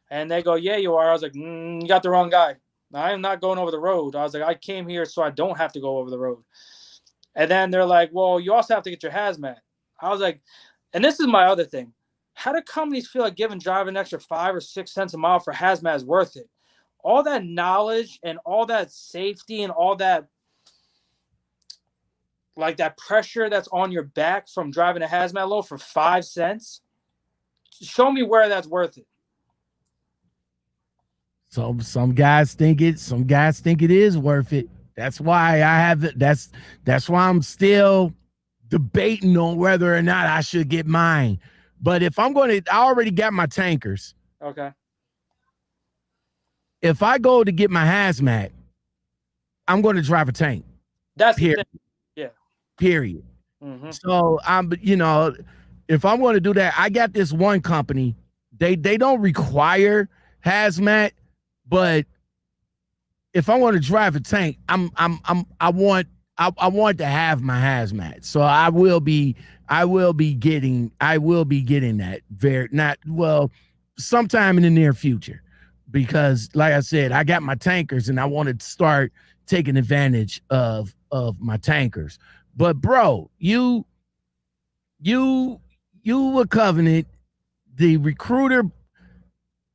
And they go, yeah, you are. I was like, you got the wrong guy. I am not going over the road. I was like, I came here so I don't have to go over the road. And then they're like, well, you also have to get your hazmat. I was like, and this is my other thing. How do companies feel like giving driver an extra 5 or 6 cents a mile for hazmat is worth it? All that knowledge and all that safety and all that, like that pressure that's on your back from driving a hazmat load for 5 cents. Show me where that's worth it. So some guys think it is worth it. That's why I have it. That's why I'm still debating on whether or not I should get mine. But if I already got my tankers. Okay. If I go to get my hazmat, I'm going to drive a tank. That's the thing. Yeah. Period. Mm-hmm. So if I'm going to do that, I got this one company. They don't require hazmat, But if I want to drive a tank, I want to have my hazmat. So I will be getting that very not well sometime in the near future, because like I said, I got my tankers and I want to start taking advantage of my tankers. But bro, you were Covenant, the recruiter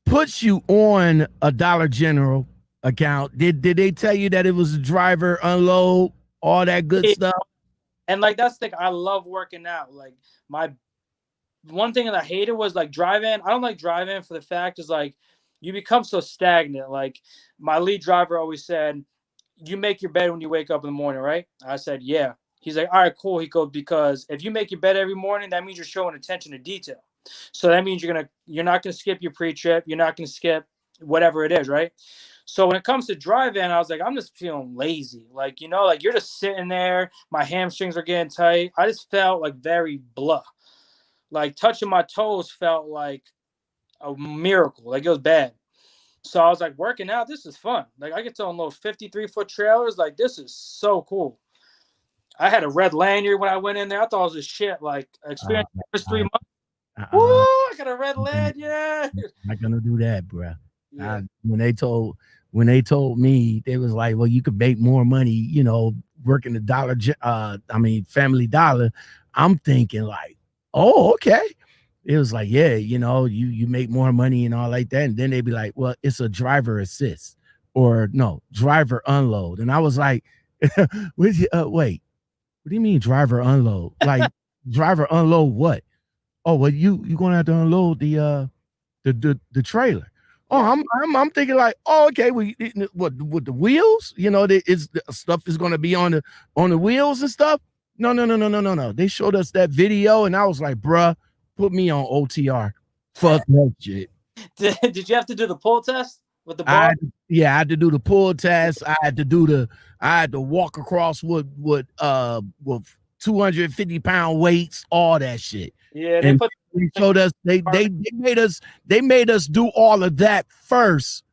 puts you on a Dollar General account. Did they tell you that it was a driver unload, all that good stuff? And like that's the thing, I love working out. Like my one thing that I hated was like driving. I don't like driving for the fact is like you become so stagnant. Like my lead driver always said, you make your bed when you wake up in the morning, right? I said, yeah. He's like, all right, cool. He goes, because if you make your bed every morning, that means you're showing attention to detail. So that means you're not gonna skip your pre-trip. You're not gonna skip whatever it is, right? So when it comes to driving, I was like, I'm just feeling lazy. Like, like you're just sitting there. My hamstrings are getting tight. I just felt like very blah. Like touching my toes felt like a miracle. Like it was bad. So I was like, working out, this is fun. Like I get to unload 53-foot trailers. Like this is so cool. I had a red lanyard when I went in there. I thought it was a shit. Like experience the first 3 months. Woo! I got a red lanyard. I'm not gonna do that, bro. Yeah. When they told me, they was like, well, you could make more money, working the Family Dollar. I'm thinking like, oh, okay. It was like, yeah, you make more money and all like that. And then they'd be like, well, it's a driver assist or no, driver unload. And I was like, wait, what do you mean driver unload? Like driver unload what? Oh, well, you gonna have to unload the trailer. Oh, I'm thinking like, oh, okay, what with the wheels? The stuff is gonna be on the wheels and stuff. No. They showed us that video, and I was like, bruh, put me on OTR. Fuck that shit. Did you have to do the pull test with the bar? I had to do the pull test. I had to walk across with 250-pound weights, all that shit. Yeah, they showed us they made us do all of that first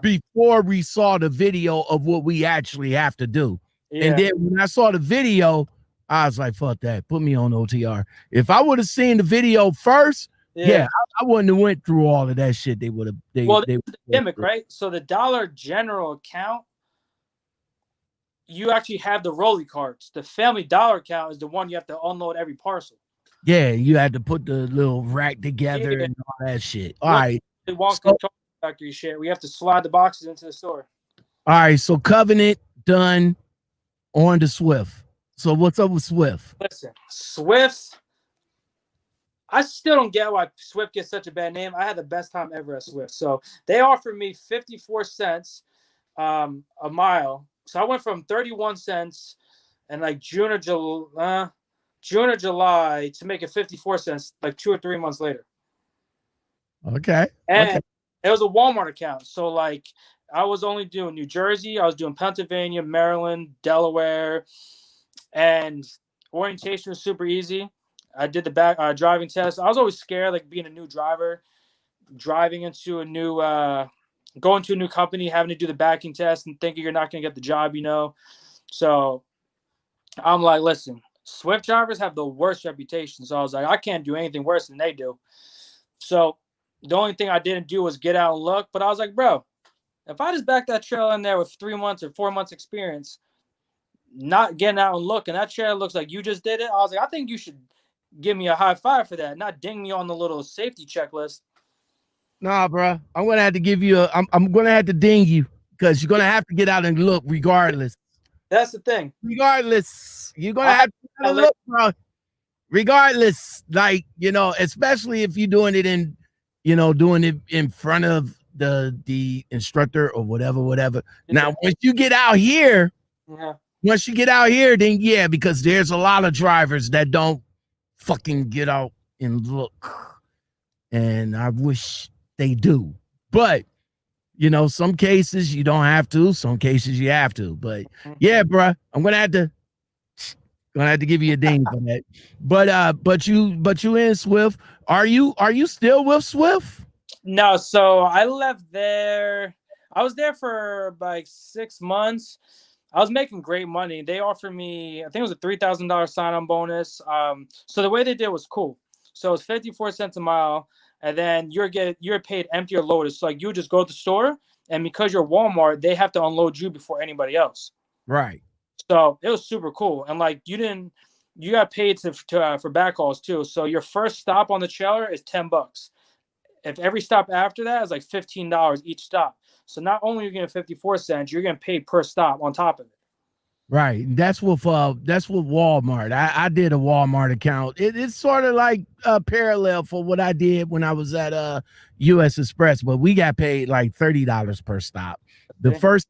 before we saw the video of what we actually have to do. Yeah. And then when I saw the video, I was like, fuck that. Put me on OTR. If I would have seen the video first, I wouldn't have went through all of that shit. They would have the gimmick, right? So the Dollar General account, you actually have the rolly carts. The Family Dollar account is the one you have to unload every parcel. Yeah, you had to put the little rack together and all that shit. All right. They walk through factory shit. We have to slide the boxes into the store. All right, so Covenant done on the Swift. So what's up with Swift? Listen, Swift, I still don't get why Swift gets such a bad name. I had the best time ever at Swift. So they offered me 54 cents a mile. So I went from 31 cents in like June or July to make it 54 cents like 2 or 3 months later. Okay. And it was a Wal-Mart account. So like I was only doing New Jersey. I was doing Pennsylvania, Maryland, Delaware, and orientation was super easy. I did the driving test. I was always scared, like being a new driver, driving into a new, going to a new company, having to do the backing test and thinking you're not going to get the job, So I'm like, listen, Swift drivers have the worst reputation. So I was like, I can't do anything worse than they do. So the only thing I didn't do was get out and look. But I was like, bro, if I just back that trailer in there with 3 months or 4 months experience, not getting out and look, and that trailer looks like you just did it, I was like, I think you should give me a high five for that, not ding me on the little safety checklist. Nah, bro. I'm gonna have to give you I'm gonna have to ding you because you're gonna have to get out and look regardless. That's the thing. Regardless, you're gonna have to look, bro. Regardless, like especially if you're doing it in front of the instructor or whatever. Now, once you get out here, then because there's a lot of drivers that don't fucking get out and look, and I wish they do. But some cases you don't have to, some cases you have to. But yeah, bro, I'm gonna have to give you a ding for that. But you in Swift? Are you still with Swift? No, so I left there. I was there for like 6 months. I was making great money. They offered me, I think it was a $3,000 sign-on bonus. So the way they did was cool. So it's 54 cents a mile, and then you're paid empty or loaded. So like you just go to the store, and because you're Walmart, they have to unload you before anybody else. Right. So it was super cool, and like you got paid for backhauls too. So your first stop on the trailer is $10. If every stop after that is like $15 each stop. So not only are you getting 54 cents, you're getting paid per stop on top of it. Right. That's with Walmart. I did a Walmart account. It's sort of like a parallel for what I did when I was at US Express, but we got paid like $30 per stop. The first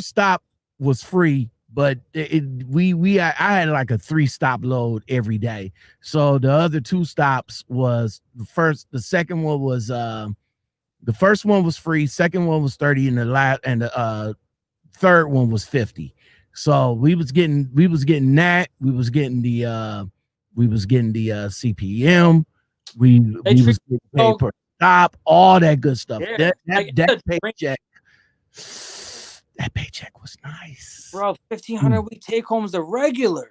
stop was free, but I had like a 3-stop load every day. So the other 2 stops was the second one was the first one was free, second one was 30, and the third one was 50. So we was getting that, we was getting the CPM, we was getting paid per stop, all that good stuff. Yeah. That paycheck was nice, bro. 1,500 a week take home is the regular.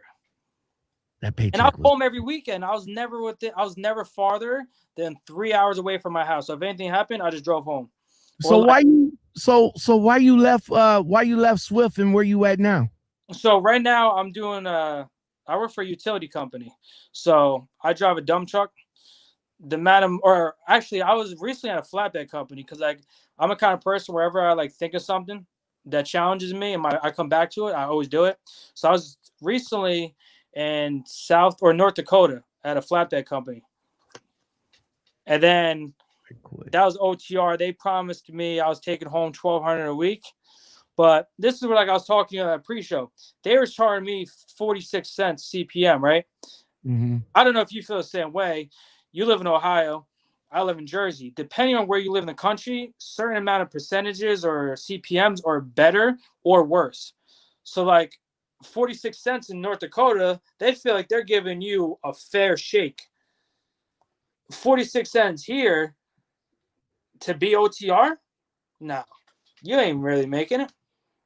That paycheck. And I was home every weekend. I was never farther than 3 hours away from my house. So if anything happened, I just drove home. So why you left Swift, and where you at now? So right now I'm doing I work for a utility company. So I drive a dump truck. I was recently at a flatbed company because like I'm a kind of person wherever I like think of something that challenges me and I come back to it, I always do it. So I was recently in North Dakota at a flatbed company. And then that was OTR. They promised me I was taking home $1,200 a week. But this is what I was talking about at pre-show. They were charging me 46 cents CPM, right? Mm-hmm. I don't know if you feel the same way. You live in Ohio. I live in Jersey. Depending on where you live in the country, certain amount of percentages or CPMs are better or worse. So like 46 cents in North Dakota, they feel like they're giving you a fair shake. 46 cents here to be OTR? No, you ain't really making it.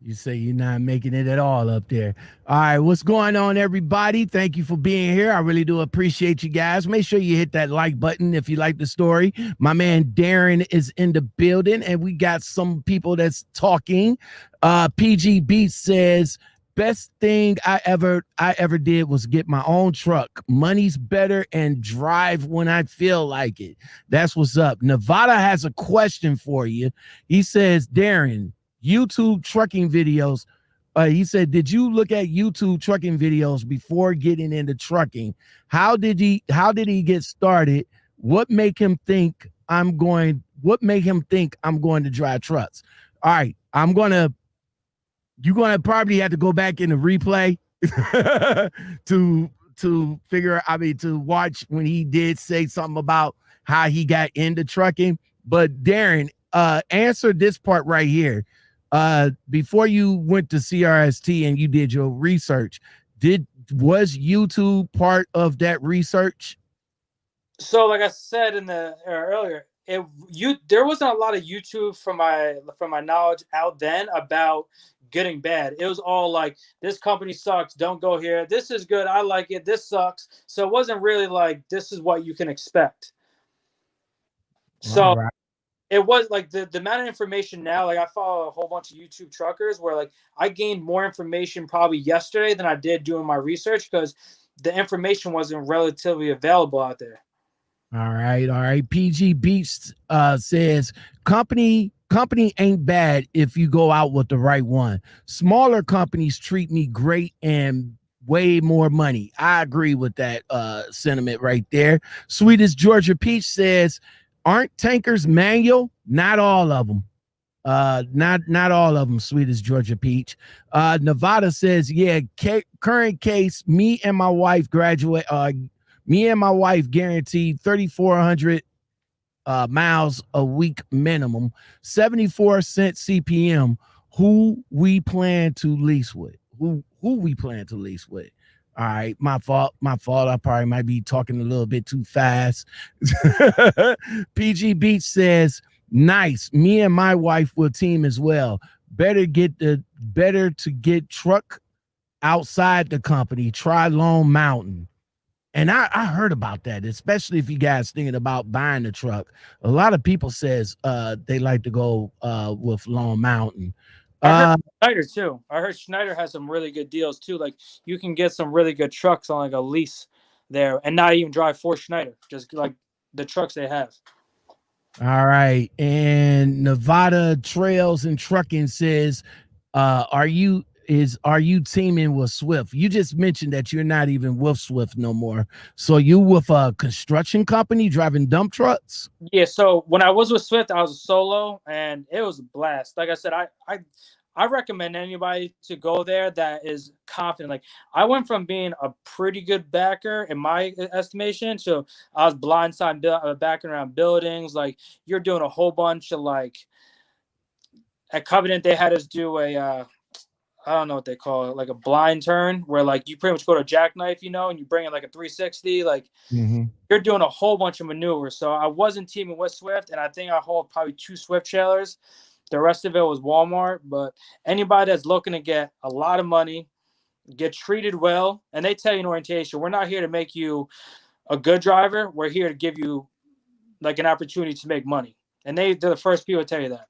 You say you're not making it at all up there. All right, what's going on, everybody? Thank you for being here. I really do appreciate you guys. Make sure you hit that like button if you like the story. My man Daryn is in the building, and we got some people that's talking. PG Beats says, best thing I ever did was get my own truck. Money's better and drive when I feel like it. That's what's up. Nevada has a question for you. He says, Daryn, YouTube trucking videos. He said, did you look at YouTube trucking videos before getting into trucking? How did he get started? What made him think I'm going to drive trucks? All right, you're gonna probably have to go back in the replay to figure, to watch when he did say something about how he got into trucking. But Daryn, answer this part right here. Before you went to CRST and you did your research, was YouTube part of that research? So like I said in the earlier, there wasn't a lot of YouTube from my knowledge out then about getting bad. It was all like, this company sucks, don't go here. This is good, I like it. This sucks. So it wasn't really like, this is what you can expect. So it was like the amount of information now, like I follow a whole bunch of YouTube truckers where like I gained more information probably yesterday than I did doing my research because the information wasn't relatively available out there. All right. PG Beats says company ain't bad if you go out with the right one. Smaller companies treat me great and way more money. I agree with that sentiment right there. Sweetest Georgia Peach says, aren't tankers manual? Not all of them. Not all of them, Sweetest Georgia Peach. Nevada says, yeah, current case, me and my wife guaranteed 3,400 miles a week minimum, 74 cent CPM. Who we plan to lease with? Who we plan to lease with? All right, my fault. I probably might be talking a little bit too fast. PG Beach says, Nice. Me and my wife will team as well. Better to get truck outside the company. Try Lone Mountain. And I heard about that, especially if you guys thinking about buying a truck. A lot of people says they like to go with Lone Mountain. I heard Schneider too. I heard Schneider has some really good deals too. Like you can get some really good trucks on like a lease there, and not even drive for Schneider. Just like the trucks they have. All right. And Nevada Trails and Trucking says, are you teaming with Swift? You just mentioned that you're not even with Swift no more. So you with a construction company driving dump trucks? Yeah, so when I was with Swift, I was a solo and it was a blast. Like I said, I recommend anybody to go there that is confident. Like I went from being a pretty good backer in my estimation to I was blindside backing around buildings. Like you're doing a whole bunch of like at Covenant they had us do a I don't know what they call it, like a blind turn where like you pretty much go to a jackknife, you know, and you bring in like a 360, like you're doing a whole bunch of maneuvers. So I wasn't teaming with Swift, and I think I hold probably 2 Swift trailers. The rest of it was Walmart. But anybody that's looking to get a lot of money, get treated well, and they tell you in orientation, we're not here to make you a good driver. We're here to give you like an opportunity to make money. And they're the first people to tell you that.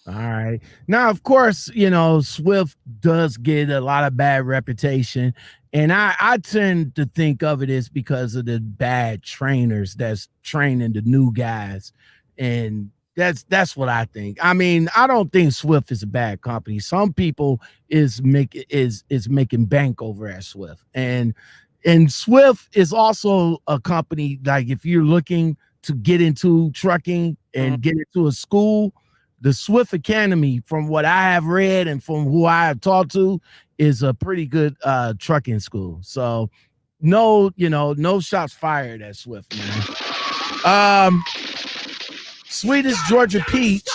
All right. Now, of course, you know, Swift does get a lot of bad reputation. And I tend to think of it as because of the bad trainers that's training the new guys. And that's what I think. I mean, I don't think Swift is a bad company. Some people is making bank over at Swift. And Swift is also a company, like if you're looking to get into trucking and get into a school, the Swift Academy, from what I have read and from who I have talked to, is a pretty good trucking school. So no shots fired at Swift, man. Sweetest Georgia Peach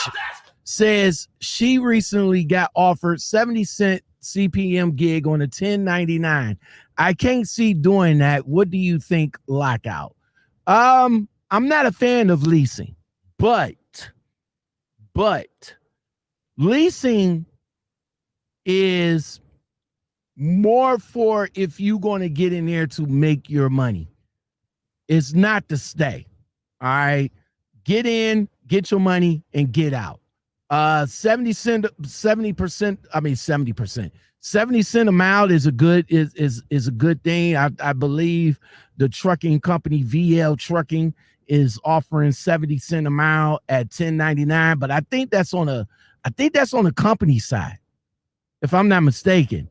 says she recently got offered 70-cent CPM gig on a 1099. I can't see doing that. What do you think, Lockout? I'm not a fan of leasing, but leasing is more for if you're going to get in there to make your money. It's not to stay. All right. Get in, get your money, and get out. 70 cent a mile is a good is a good thing. I believe the trucking company VL Trucking is offering 70 cent a mile at 1099, but I think that's on the company side, if I'm not mistaken.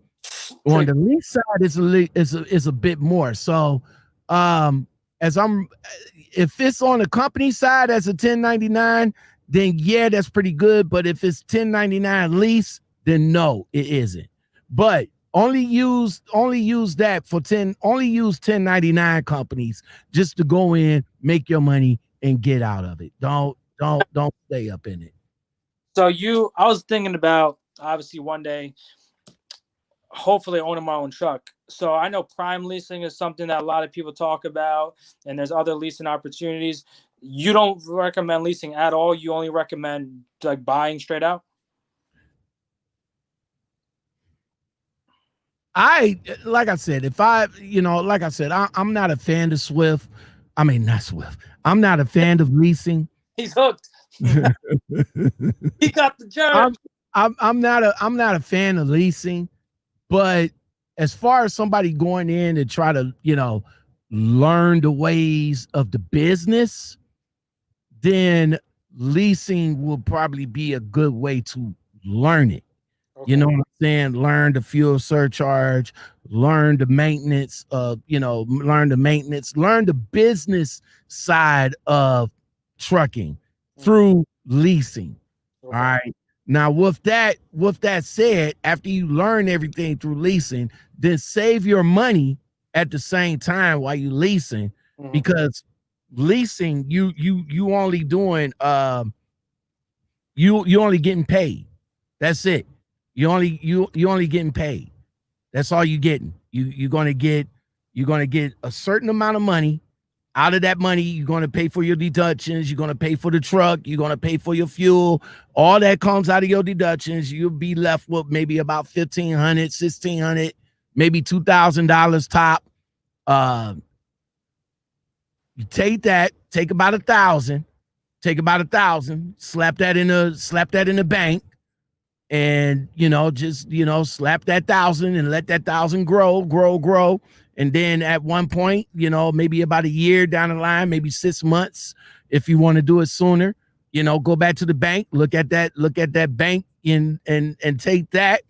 On the lease side is a bit more. So if it's on the company side as a 1099, then yeah, that's pretty good. But if it's 1099 lease, then no, it isn't. But only use that for only use 1099 companies just to go in, make your money, and get out of it. Don't stay up in it. So I was thinking about obviously one day hopefully owning my own truck. So I know prime leasing is something that a lot of people talk about, and there's other leasing opportunities. You don't recommend leasing at all? You only recommend like buying straight out? Like I said, I'm not a fan of Swift. I mean, not Swift. I'm not a fan of leasing. He's hooked. He got the germ. I'm not a fan of leasing, but as far as somebody going in and try to, learn the ways of the business, then leasing will probably be a good way to learn it. Okay. You know what I'm saying? Learn the fuel surcharge, learn the maintenance learn the business side of trucking through leasing. Okay. All right. Now, with that said, after you learn everything through leasing, then save your money at the same time while you leasing, because leasing you only doing you only getting paid. That's it. You only getting paid. That's all you getting. You're gonna get a certain amount of money Out of that money, you're going to pay for your deductions. You're going to pay for the truck. You're going to pay for your fuel. All that comes out of your deductions. You'll be left with maybe about $1,500, $1,600, maybe $2,000 top. You take that, take about $1,000, slap that in the bank, and just slap that 1,000 and let that 1,000 grow. And then at one point, maybe about a year down the line, maybe 6 months, if you want to do it sooner, go back to the bank, look at that bank and take that,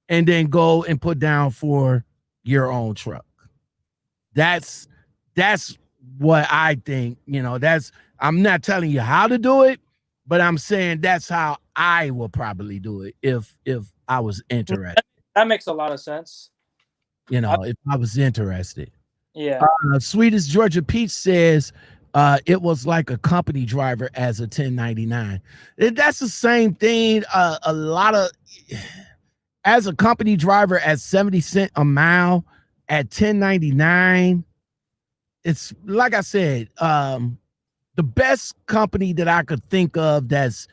and then go and put down for your own truck. That's what I think. I'm not telling you how to do it, but I'm saying that's how I will probably do it if I was interested. That makes a lot of sense. If I was interested. Yeah. Sweetest Georgia Peach says it was like a company driver as a 1099. That's the same thing. A lot of as a company driver at 70 cents a mile at 1099. It's like I said, the best company that I could think of that's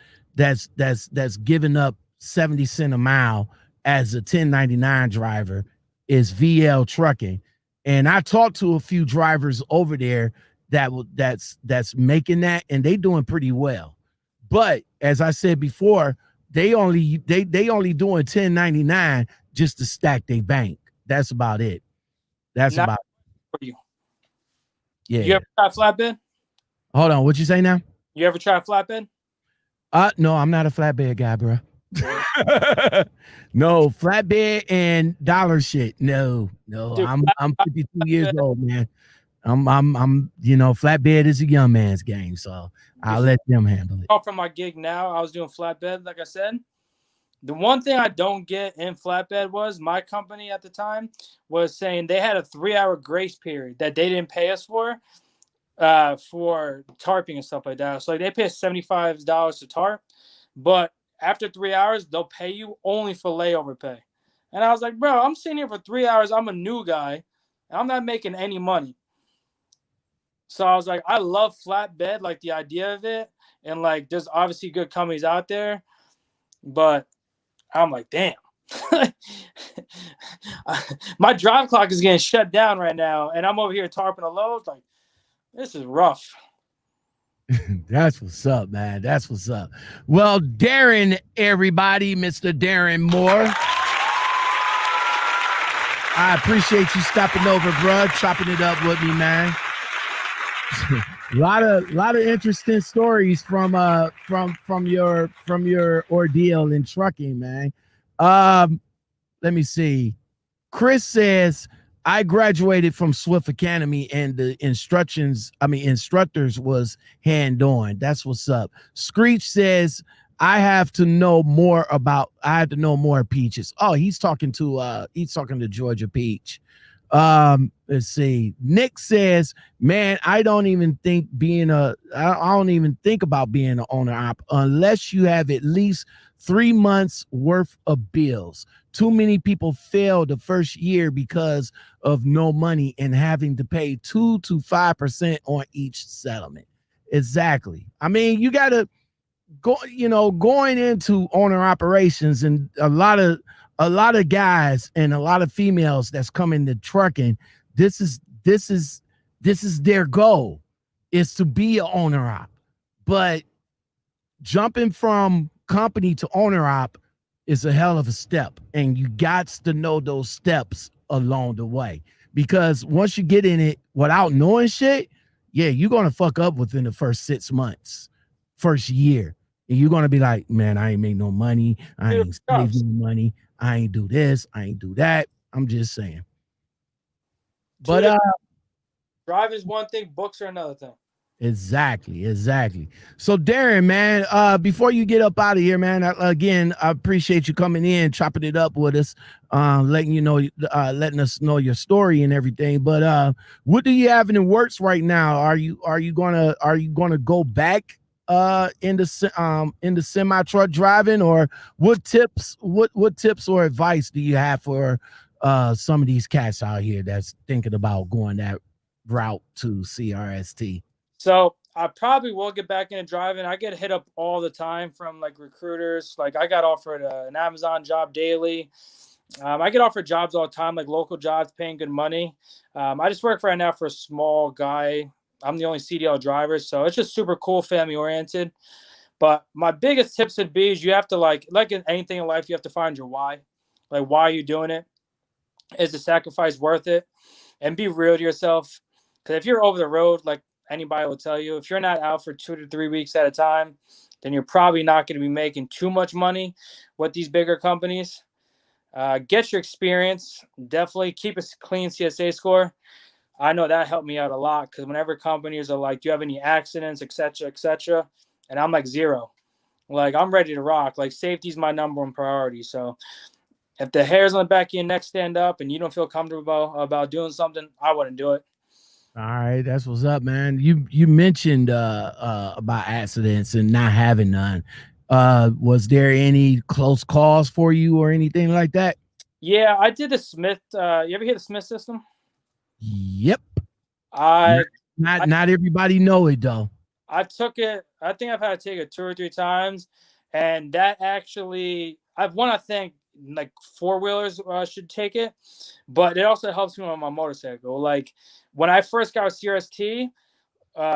giving up 70 cents a mile as a 1099 driver is VL Trucking. And I talked to a few drivers over there that's making that, and they doing pretty well. But as I said before, they only doing 1099 just to stack their bank. That's about it. That's Not about for you. Yeah. You ever try flatbed? Hold on, what'd you say now? You ever try flatbed? No, I'm not a flatbed guy, bro. No, flatbed and dollar shit. No. Dude, I'm 52 years old, man. I'm flatbed is a young man's game, so I'll let them handle it. From my gig now, I was doing flatbed, like I said. The one thing I don't get in flatbed was my company at the time was saying they had a 3-hour grace period that they didn't pay us for tarping and stuff like that. So they pay us $75 to tarp, but after 3 hours, they'll pay you only for layover pay. And I was like, bro, I'm sitting here for 3 hours. I'm a new guy, and I'm not making any money. So I was like, I love flatbed, like the idea of it. And like, there's obviously good companies out there, but I'm like, damn. My drive clock is getting shut down right now, and I'm over here tarping a load. Like, this is rough. That's what's up, man. That's what's up. Well, Daryn, everybody, Mr. Daryn Moure. I appreciate you stopping over, bro, chopping it up with me, man. A lot of interesting stories from your ordeal in trucking, man. Let me see. Chris says, I graduated from Swift Academy and the instructors was hand-on. That's what's up. Screech says, I had to know more Peaches. Oh, he's talking to Georgia Peach. Let's see. Nick says, man, I don't even think about being an owner op unless you have at least 3 months worth of bills. Too many people fail the first year because of no money and having to pay 2 to 5% on each settlement. Exactly. I mean, you gotta go, going into owner operations, and a lot of guys and a lot of females that's coming to trucking, this is their goal, is to be an owner op. But jumping from company to owner op is a hell of a step, and you got to know those steps along the way, because once you get in it without knowing shit, yeah, you're gonna fuck up within the first 6 months, first year, and you're gonna be like, man, I ain't make no money, I ain't save no money, I ain't do this, I ain't do that. I'm just saying. But driving is one thing, books are another thing. Exactly. So Daryn, man, before you get up out of here, man, again, I appreciate you coming in, chopping it up with us, letting us know your story and everything. But what do you have in the works right now? Are you gonna go back into semi truck driving, or what tips or advice do you have for some of these cats out here that's thinking about going that route to CRST? So I probably will get back into driving. I get hit up all the time from like recruiters. Like I got offered an Amazon job daily. I get offered jobs all the time, like local jobs paying good money. I just work right now for a small guy. I'm the only CDL driver, so it's just super cool, family oriented. But my biggest tips would be is you have to like in anything in life, you have to find your why. Like, why are you doing it? Is the sacrifice worth it? And be real to yourself. Because if you're over the road, like anybody will tell you, if you're not out for 2 to 3 weeks at a time, then you're probably not going to be making too much money with these bigger companies. Get your experience. Definitely keep a clean CSA score. I know that helped me out a lot because whenever companies are like, do you have any accidents, etc., and I'm like 0. Like, I'm ready to rock. Like, safety is my number one priority. So if the hairs on the back of your neck stand up and you don't feel comfortable about doing something, I wouldn't do it. All right, that's what's up, man. You mentioned about accidents and not having none. Was there any close calls for you or anything like that? Yeah, I did the Smith. You ever hear the Smith system? Yep. Not everybody know it though. I took it. I think I've had to take it 2 or 3 times, and that actually, I think like 4-wheelers should take it, but it also helps me on my motorcycle. Like when I first got CRST,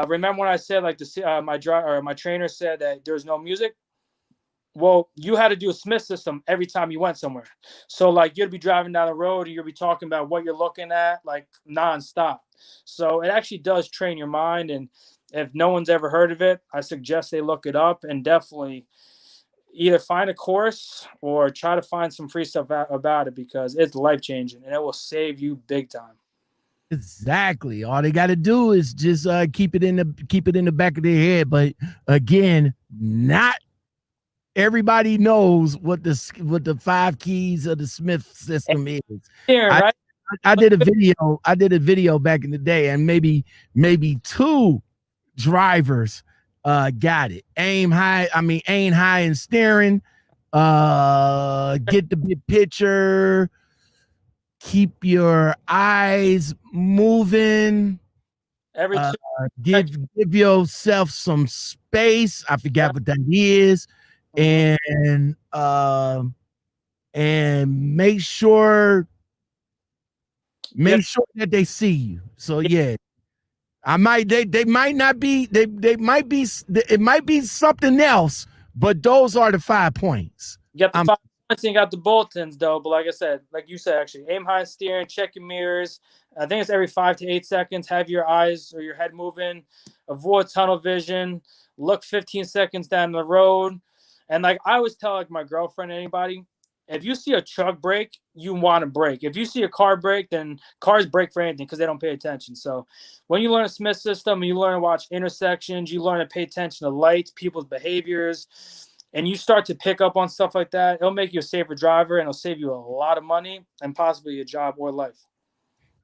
remember when I said like my trainer said that there's no music? Well, you had to do a Smith system every time you went somewhere. So like you'd be driving down the road and you'll be talking about what you're looking at like nonstop. So it actually does train your mind. And if no one's ever heard of it, I suggest they look it up and definitely either find a course or try to find some free stuff about it because it's life-changing and it will save you big time. Exactly. All they got to do is just keep it in the back of their head. But again, not everybody knows what the 5 keys of the Smith system is. Here, right? I did a video back in the day, and maybe 2 drivers got it. Aim high and steering. Get the big picture. Keep your eyes moving. Give yourself some space. I forgot what that is. And make sure that they see you. So yeah, it might be something else, but those are the 5 points. You got the 5 points and you got the bulletins though. But like I said, like you said, actually aim high steering, check your mirrors. I think it's every 5 to 8 seconds. Have your eyes or your head moving. Avoid tunnel vision. Look 15 seconds down the road. And like I always tell like my girlfriend, anybody, if you see a truck brake, you want to brake. If you see a car brake, then cars brake for anything because they don't pay attention. So when you learn a Smith system, you learn to watch intersections, you learn to pay attention to lights, people's behaviors, and you start to pick up on stuff like that, it'll make you a safer driver and it'll save you a lot of money and possibly your job or life.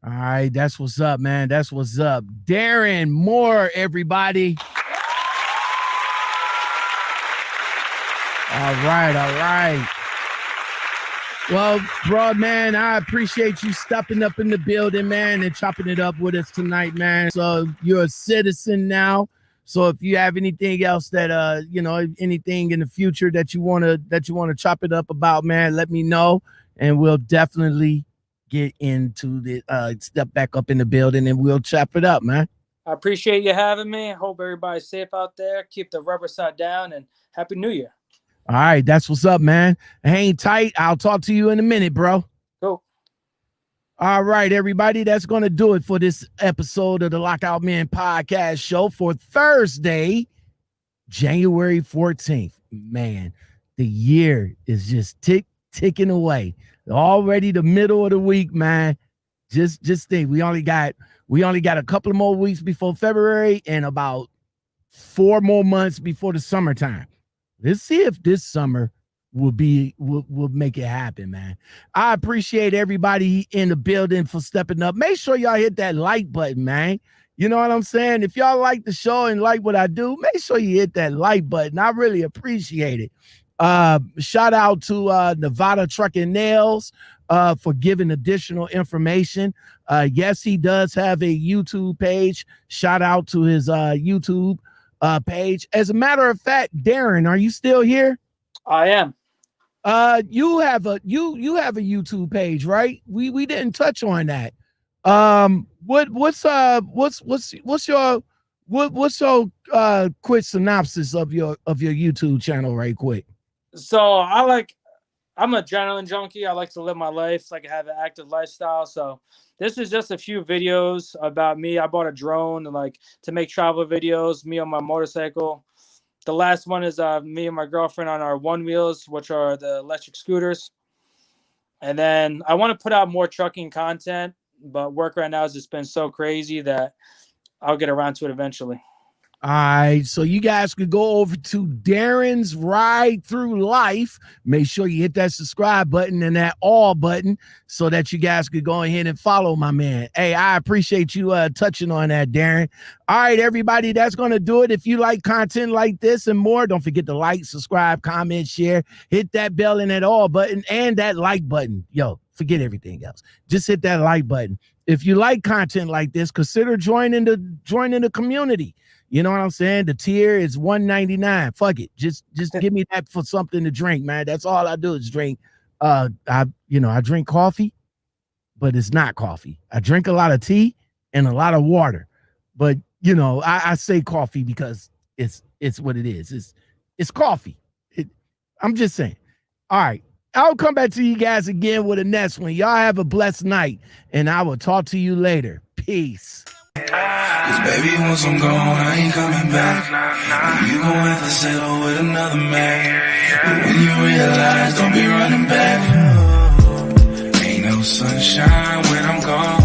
All right, that's what's up, man. That's what's up. Daryn Moure, everybody. All right. Well, bro, man, I appreciate you stepping up in the building, man, and chopping it up with us tonight, man. So you're a citizen now. So if you have anything else that anything in the future that you wanna chop it up about, man, let me know, and we'll definitely get into the step back up in the building and we'll chop it up, man. I appreciate you having me. I hope everybody's safe out there. Keep the rubber side down and Happy New Year. All right, that's what's up, man. Hang tight. I'll talk to you in a minute, bro. Cool. All right, everybody, that's going to do it for this episode of the Lockoutmen Podcast Show for Thursday, January 14th. Man, the year is just ticking away. Already the middle of the week, man. Just think, we only got a couple of more weeks before February and about 4 more months before the summertime. Let's see if this summer will make it happen, man. I appreciate everybody in the building for stepping up. Make sure y'all hit that like button, man. You know what I'm saying? If y'all like the show and like what I do, make sure you hit that like button. I really appreciate it. Shout out to Nevada Trucking Nails for giving additional information. Yes, he does have a YouTube page. Shout out to his YouTube page. As a matter of fact, Daryn, are you still here? I am. You have a YouTube page, right? We didn't touch on that. What's your quick synopsis of your YouTube channel, right quick? So I'm a adrenaline junkie. I like to live my life, like I have an active lifestyle. So this is just a few videos about me. I bought a drone to make travel videos, me on my motorcycle. The last one is me and my girlfriend on our one wheels, which are the electric scooters. And then I want to put out more trucking content, but work right now has just been so crazy that I'll get around to it eventually. All right, so you guys could go over to Daryn's Ride Through Life. Make sure you hit that subscribe button and that all button so that you guys could go ahead and follow my man. Hey, I appreciate you touching on that, Daryn. All right, everybody, that's going to do it. If you like content like this and more, don't forget to like, subscribe, comment, share, hit that bell and that all button and that like button. Yo, forget everything else. Just hit that like button. If you like content like this, consider joining the community. You know what I'm saying? The tier is $1.99. Fuck it. Just give me that for something to drink, man. That's all I do is drink. I drink coffee, but it's not coffee. I drink a lot of tea and a lot of water. But I say coffee because it's what it is. It's coffee. I'm just saying. All right. I'll come back to you guys again with the next one. Y'all have a blessed night, and I will talk to you later. Peace. Cause baby, once I'm gone, I ain't coming back. You gon' have to settle with another man. But when you realize, don't be running back. Ain't no sunshine when I'm gone.